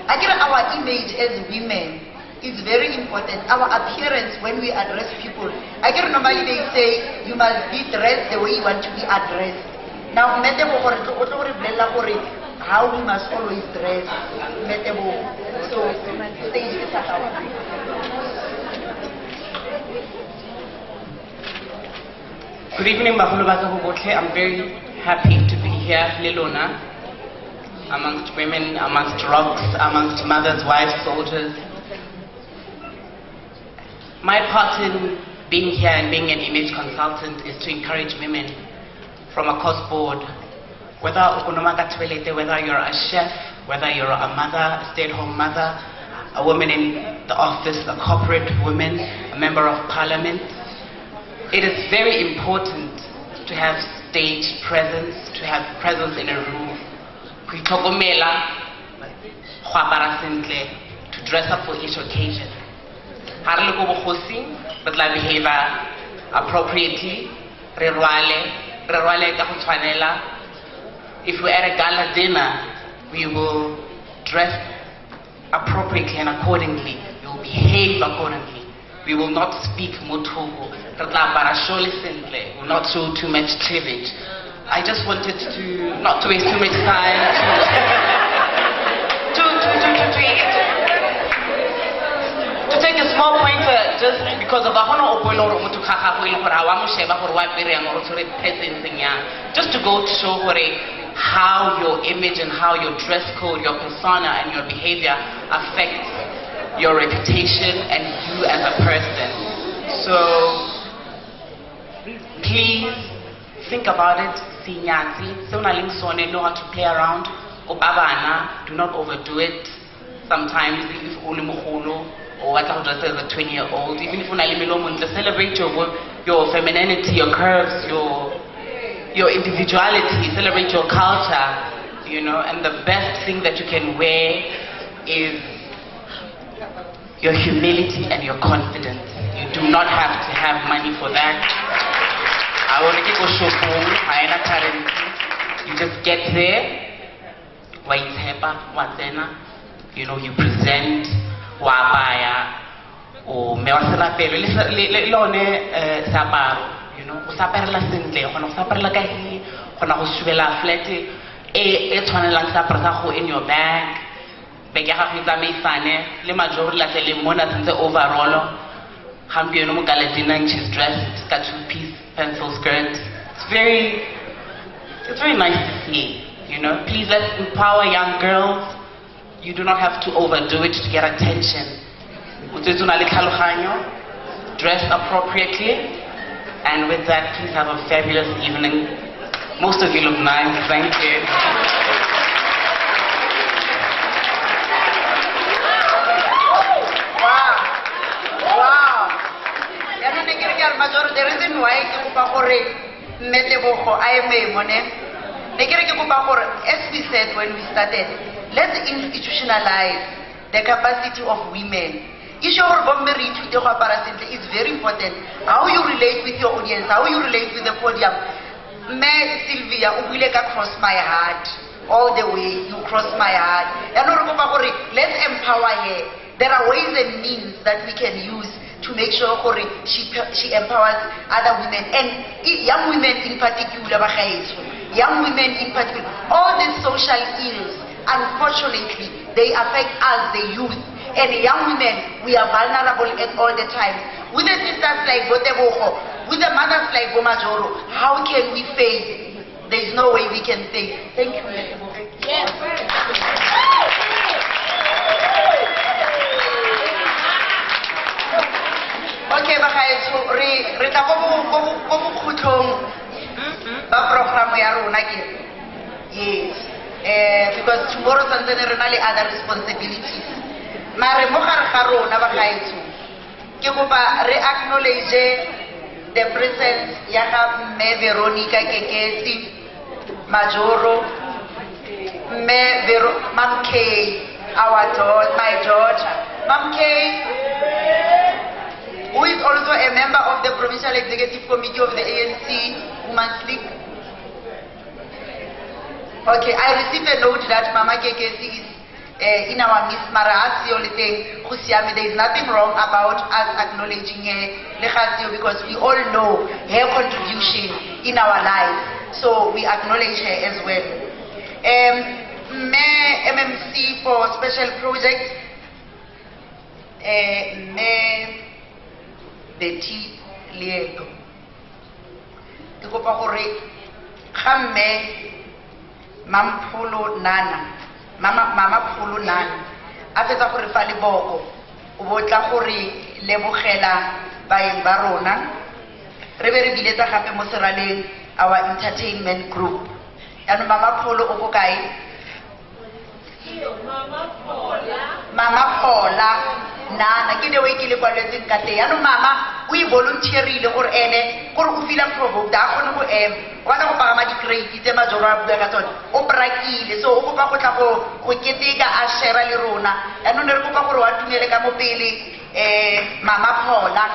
I get our image as women. It's very important. Our appearance when we address people. I can normally they say you must be dressed the way you want to be addressed. Now, how we must always dress. So, stage is Good evening, I'm very happy to be here, Lelona, amongst women, amongst rocks, amongst mothers, wives, soldiers. My part in being here and being an image consultant is to encourage women from across board, whether you're a chef, whether you're a mother, a stay-at-home mother, a woman in the office, a corporate woman, a member of parliament. It is very important to have stage presence, to have presence in a room, to dress up for each occasion. But la behave appropriately, if we're at a gala dinner, we will dress appropriately and accordingly. We will behave accordingly. We will not speak mutugu. We will not show too much cleavage. I just wanted to not to waste too much time to take a small pointer just because of just to go to show how your image and how your dress code, your persona and your behavior affects your reputation and you as a person. So please think about it. Know how to play around. Do not overdo it. Sometimes if only or what I would say as a 20-year-old, even if you celebrate your femininity, your curves, your individuality, celebrate your culture, you know, and the best thing that you can wear is your humility and your confidence. You do not have to have money for that. I want to get a shopong, I ain't currency. You just get there, you know, you present wabaya o mewasela pelo le sabaro, you know, o saperela sentle, gona go saperela ka hi, gona go shubela flat e tshwanelang sapara sa go in your bag, bag ya gago tsamaisane le majority la tele mona tse overall. Hampieno mo galadina she's dressed ka two-piece pencil skirt. It's very nice to see, you know. Please let's empower young girls. You do not have to overdo it to get attention. Dress appropriately, and with that, please have a fabulous evening. Most of you look nice. Thank you. Wow. The reason why as we said when we started, let's institutionalize the capacity of women. It's very important. How you relate with your audience, how you relate with the podium. Sylvia, cross my heart. All the way, you cross my heart. Let's empower her. There are ways and means that we can use to make sure she empowers other women, and young women in particular, young women in particular. All these social ills, unfortunately, they affect us, the youth. And young women, we are vulnerable at all the time. With the sisters like Botebogo, with the mothers like Bomajoro, how can we fail? There is no way we can fail. Thank you. Yes. Okay, bagaetso re tla go bokhutlong ba program ya rona ke. Yes. Because tomorrow santsane re na le other responsibilities. Mare mo gare ga rona bagaetso ke kopa re acknowledge the presence ya ga Mme Veronica Kekesi Majoro, Mam K, my daughter, Mam K, who is also a member of the Provincial Executive Committee of the ANC Women's League. Okay, I received a note that Mama Kekesi is in our midst. There is nothing wrong about us acknowledging her because we all know her contribution in our lives. So we acknowledge her as well. MMC for special projects, Betty Lieto. Ke kopa gore gamme Mampolo Nana, Mama Polo Nana, a fetsa gore fa leboko o botla gore lebogela baeng ba rona. Re be re biletsa gape mo seraleng our entertainment group. Yano Mama Polo o go kae? Mama Paula Nana ke the way ke le kwaletseng ka teng. Yano mama o volunteerile gore ene gore o feel provoked a gone go o batla go pagama di-grade tse Majoro a bua ka tsone o brakile, so o kopa go tla go keteka a share le rona. Yaanong ne re kopa gore wa tumele ka mo pele Mama Paula.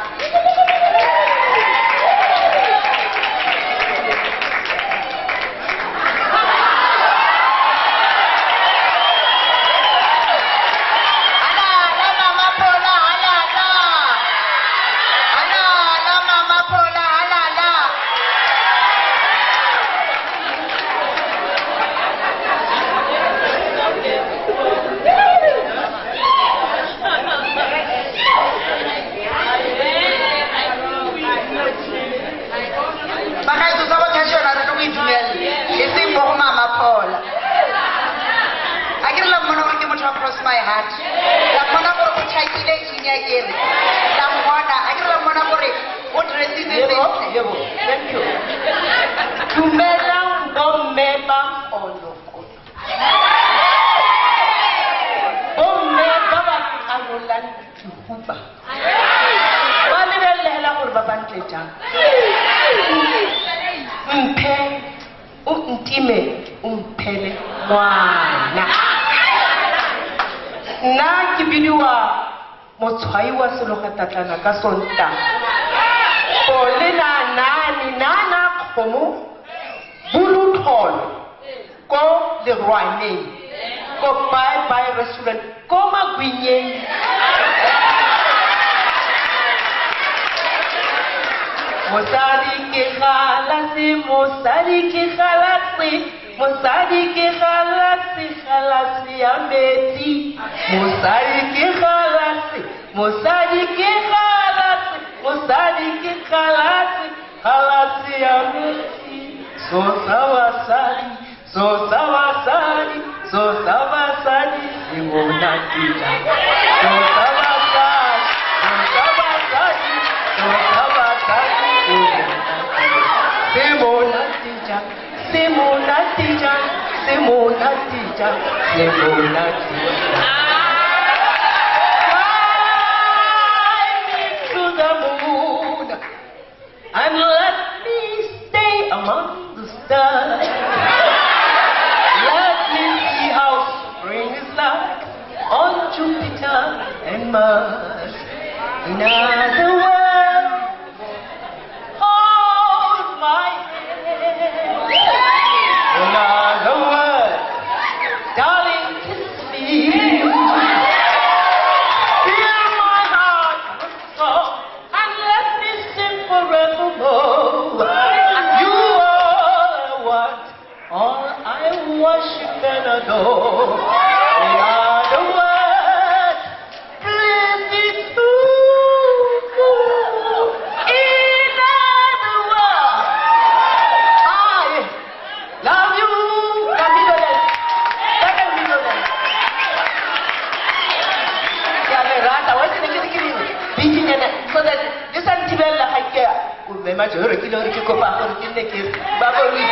Across my heart. La mona gore o tshakile eng ya kene. La mona a ke la mona gore o dressing yebo. Thank you. Tumela bomme ba oloko. Bomme ba ba kanolang dihupa. Ba lebellela gore ba bantle jang. Mphe o ntime o mphele ngwana. Na ke bidiwa motshwai wa selogatatlana ka Sontaga o le nana kgomo bulutholo ko lerwaneng ko bye restaurant ko Magwinyeng. Mosadi ke galase ya metsi. Mosadi ke galase ya metsi. So sabasadi simonatija. Simonatija. Fly me to the moon and let me stay among the stars. Let me see how spring is like on Jupiter and Mars. In other words, hold my hand. In other words, darling, kiss me. Feel my heart so door. In other words, blessed in other words, I love you. Can we do that? Can we do that? Yeah, me rata. What's the name? Beating in it. So that this antibella I care. We might hear it. You know, you go back on the neck. Baba, we.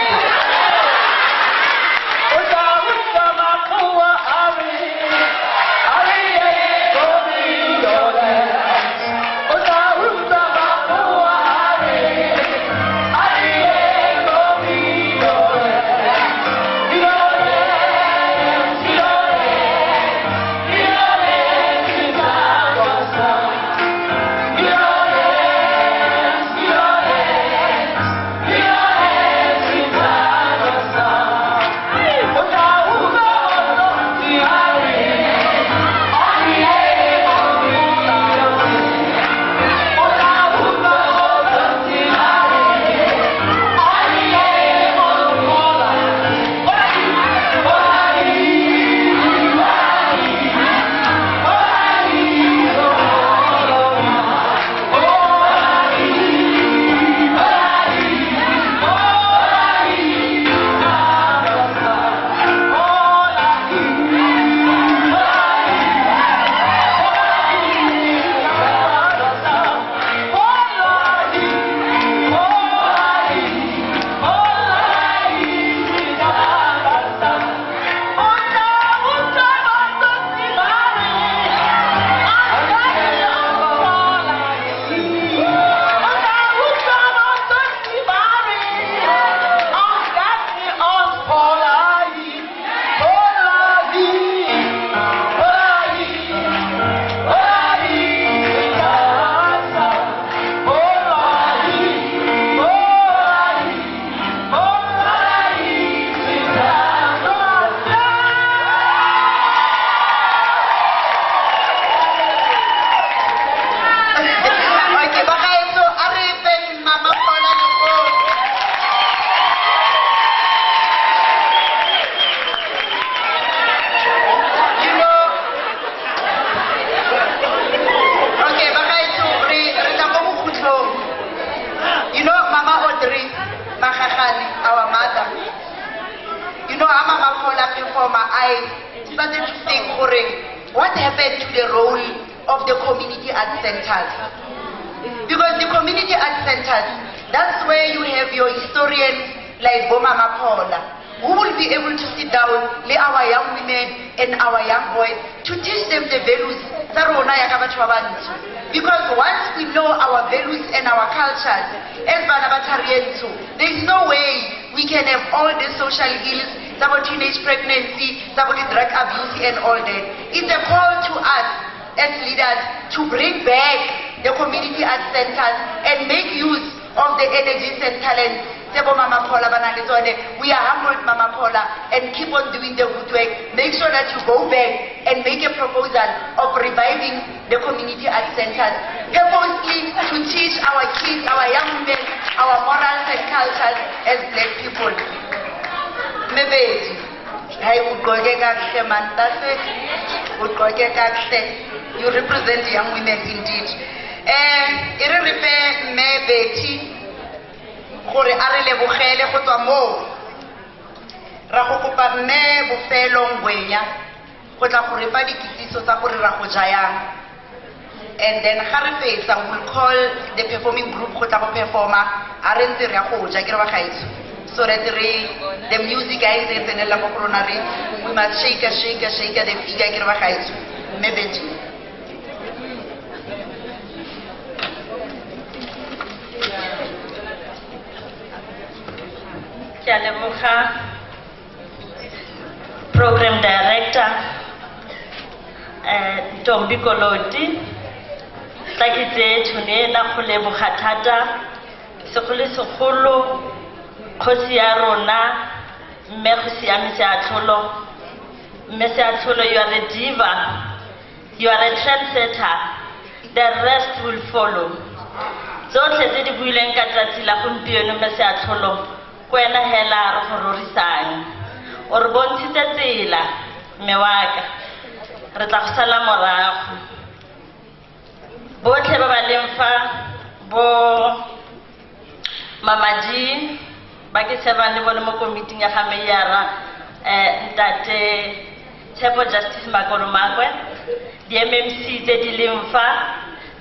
I started to think, what happened to the role of the community art centers? Because the community art centers, that's where you have your historians like Bomama Paula, who will be able to sit down with our young women and our young boys to teach them the values. Because once we know our values and our cultures, as there is no way we can have all the social ills, about teenage pregnancy, about drug abuse and all that. It's a call to us as leaders to bring back the community art centers and make use of the energies and talents. We are humbled, Mama Paula, and keep on doing the good work. Make sure that you go back and make a proposal of reviving the community art centers, purposely to teach our kids, our young women, our morals and cultures as black people. Mebeti, hey, you represent young women indeed. Mebeti. Gore a re lebogele go tswa moo ra go kopa mme bofelong gwenya go tla go re fa dikitsiso tsa gore ra go jayang, and then ga re fetsa we will call the performing group go tla go performa a re ntse re ya go ja ke re ba gaetso so that the music guys is in la coronary we must shake the figure ke re ba gaetso mme beti. Program Director Tombi Koloti Takite Tunela Kulebo Hatata Sokolo Kosiarona Mercia Misiatolo. You are a diva, you are a trendsetter, the rest will follow. Zote di builenka tatila kumpionu Misiatolo. Kwena hela rorisang o re bontshitse tsela mme wa ka re tla go sala morago botlhe ba ba leng fa bo Mamadi ba ke tsebang le bone mo komiting ya ga meyara ntate Tshepo Justice Makolomakwe di-MMC tse di leng fa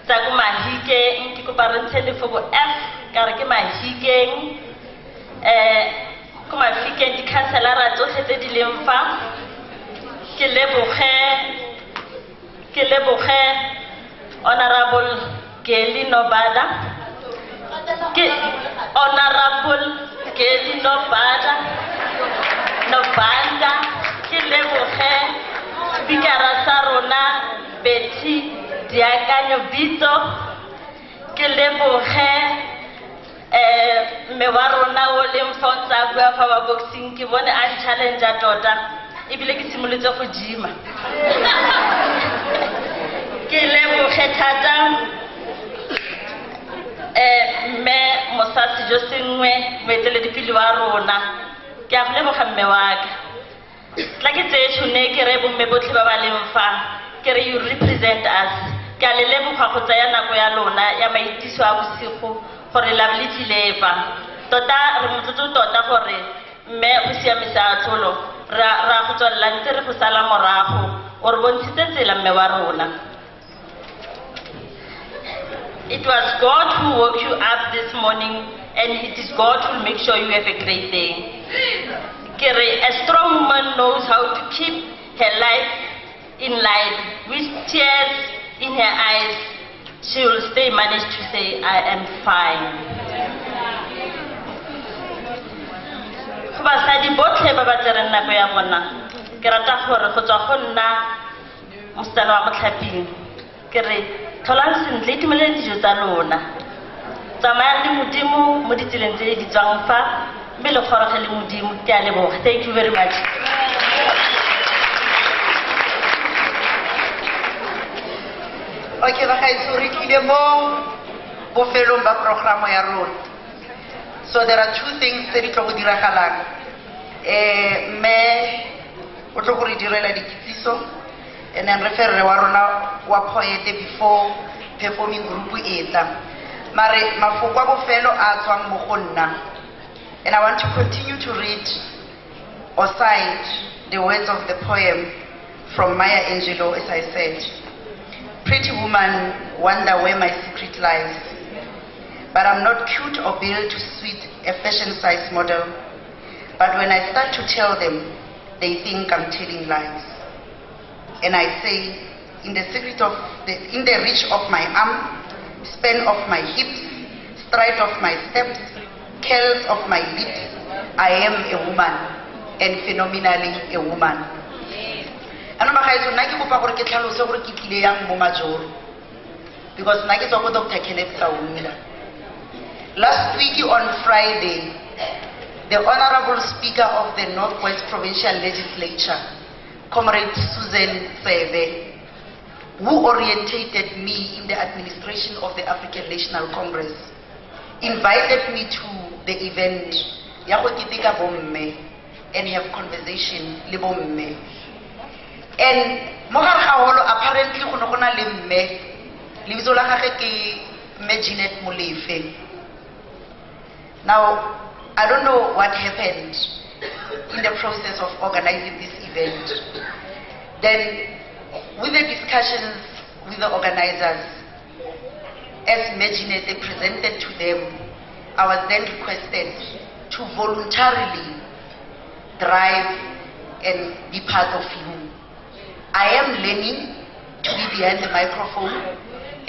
tsa ko Mahikeng ke kopa re ntshe lefoko F ka re ke Mahikeng ko Mafikeng di-councilora tsotlhe tse di leng fa ke leboge Honorable Geli Nobada ke Honorable Geli Nobada ke leboge speakera sa rona Betty Diakanyo Bitso ke leboge mme wa rona o leng fa o tsa bua fa ba boxing ke bone a challenge tota ebile ke simolotse go jima ke leboge thata mme Mosasi jo sengwe moeteledipele wa rona ke a go leboga mme wa ka tla ke tseye tšhone ke re bomme botlhe ba ba leng fa ke re you represent us ke a le leboga go tsaya nako ya lona ya maitiso a bosigo gore la le tlile tota re motlotlo tota gore mme go siamisa tlolo ra go tswalla ntse re go sala morago o re bontshitse tsela mme wa rona. It was God who woke you up this morning, and it is God who will make sure you have a great day. A strong woman knows how to keep her life in line. With tears in her eyes, she will still manage to say, I am fine. Basadi botlhe ba ba tsereng nako ya bona ke rata gore go tswa go nna mosetsana wa motlhaping ke re tlholang sentle itumelele dijo tsa lona tsamayang le modimo mo ditseleng tse di tswang fa mme le kgoroge le modimo ke a leboga. Thank you very much. Okay, bagaetsho re tlile mo bofelong ba programo ya rona. So there are two things tse di tlo go diragalang. Mme o tlo go re direla dikitsiso and then re fe rre wa rona wa poete before performing group ESTHER. Mare mafoko a bofelo a tswang mo go nna. And I want to continue to read or cite the words of the poem from Maya Angelou, as I said. Pretty woman, wonder where my secret lies. But I'm not cute or built to suit a fashion size model. But when I start to tell them, they think I'm telling lies. And I say, in the reach of my arm, span of my hips, stride of my steps, curls of my lips, I am a woman, and phenomenally a woman. Because Dr. Kenneth Saumila. Last week on Friday, the Honorable Speaker of the Northwest Provincial Legislature, Comrade Susan Seve, who orientated me in the administration of the African National Congress, invited me to the event and have conversation le bomme. And apparently now, I don't know what happened in the process of organizing this event. Then, with the discussions with the organizers, as Medjinet presented to them, I was then requested to voluntarily drive and be part of you. I am learning to be behind the microphone,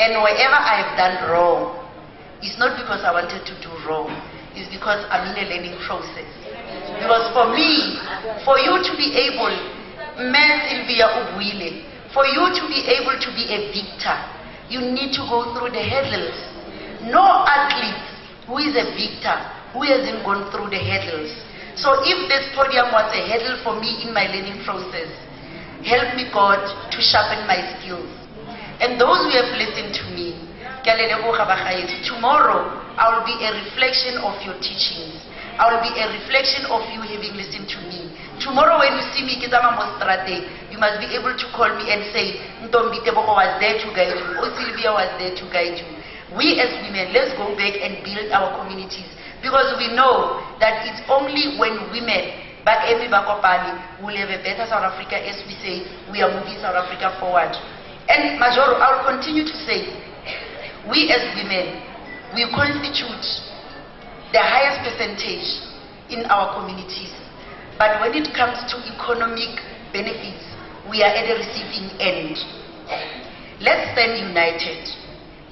and wherever I have done wrong, it's not because I wanted to do wrong, it's because I'm in a learning process. Because for me, for you to be able, for you to be able to be a victor, you need to go through the hurdles. No athlete who is a victor who hasn't gone through the hurdles. So if this podium was a hurdle for me in my learning process, help me God to sharpen my skills. And those who have listened to me, Tomorrow, I will be a reflection of your teachings. I will be a reflection of you having listened to me. Tomorrow when you see me, you must be able to call me and say, Ntombi Tebogo was there to guide you, or Sylvia was there to guide you. We as women, let's go back and build our communities, because we know that it's only when women will have a better South Africa. As we say, we are moving South Africa forward. And Majoro, I will continue to say, we as women, we constitute the highest percentage in our communities. But when it comes to economic benefits, we are at the receiving end. Let's stand united.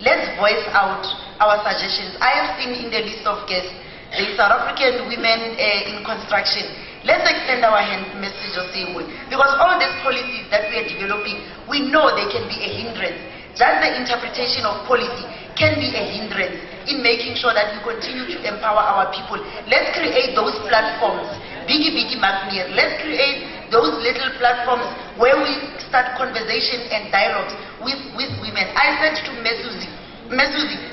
Let's voice out our suggestions. I have seen in the list of guests, the South African women in construction. Let's extend our hand message the same way. Because all these policies that we are developing, we know they can be a hindrance. Just the interpretation of policy can be a hindrance in making sure that we continue to empower our people. Let's create those platforms. Biggie Magnier. Let's create those little platforms where we start conversation and dialogues with women. I said to Mesuzi,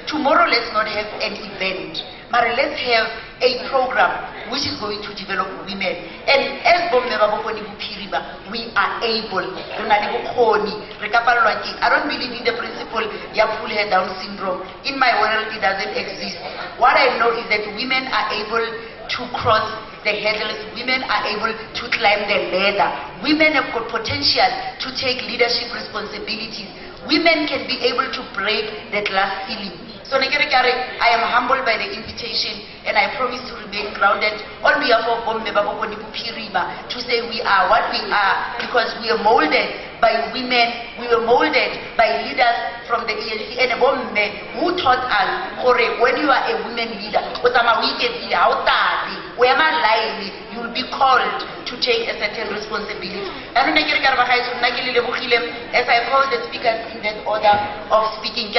tomorrow let's not have an event, but let's have a program which is going to develop women. And as we are able. I don't believe in the principle full head down syndrome. In my world, it doesn't exist. What I know is that women are able to cross the hurdles. Women are able to climb the ladder. Women have got potential to take leadership responsibilities. Women can be able to break the glass ceiling. So I am humbled by the invitation, and I promise to remain grounded on behalf of Bomme Babokoni Pirima to say we are what we are because we are molded by women, we were molded by leaders from the ENC and Bomme who taught us, when you are a women leader, you will be called to take a certain responsibility. As I call the speakers in that order of speaking,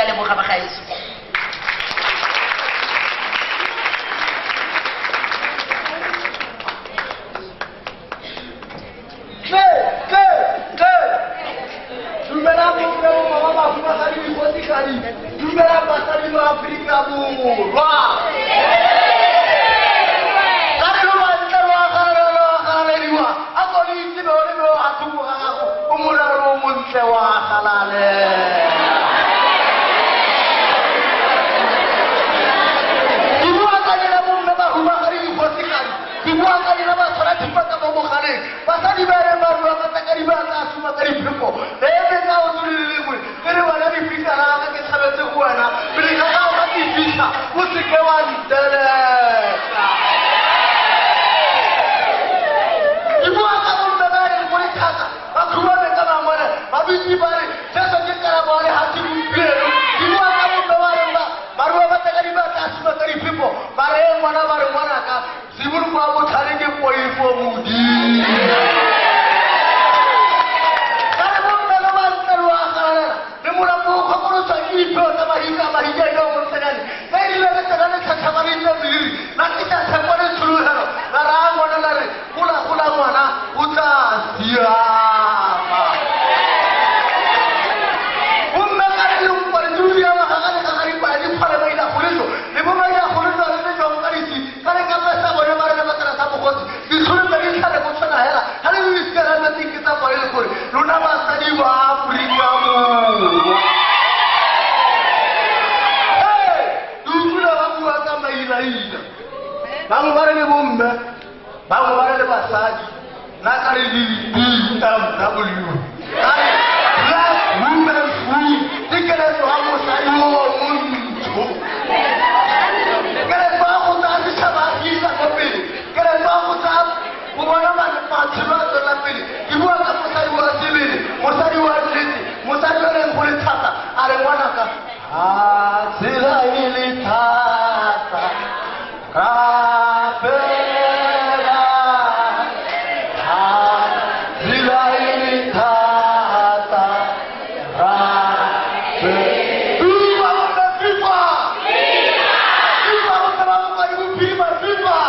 Viva!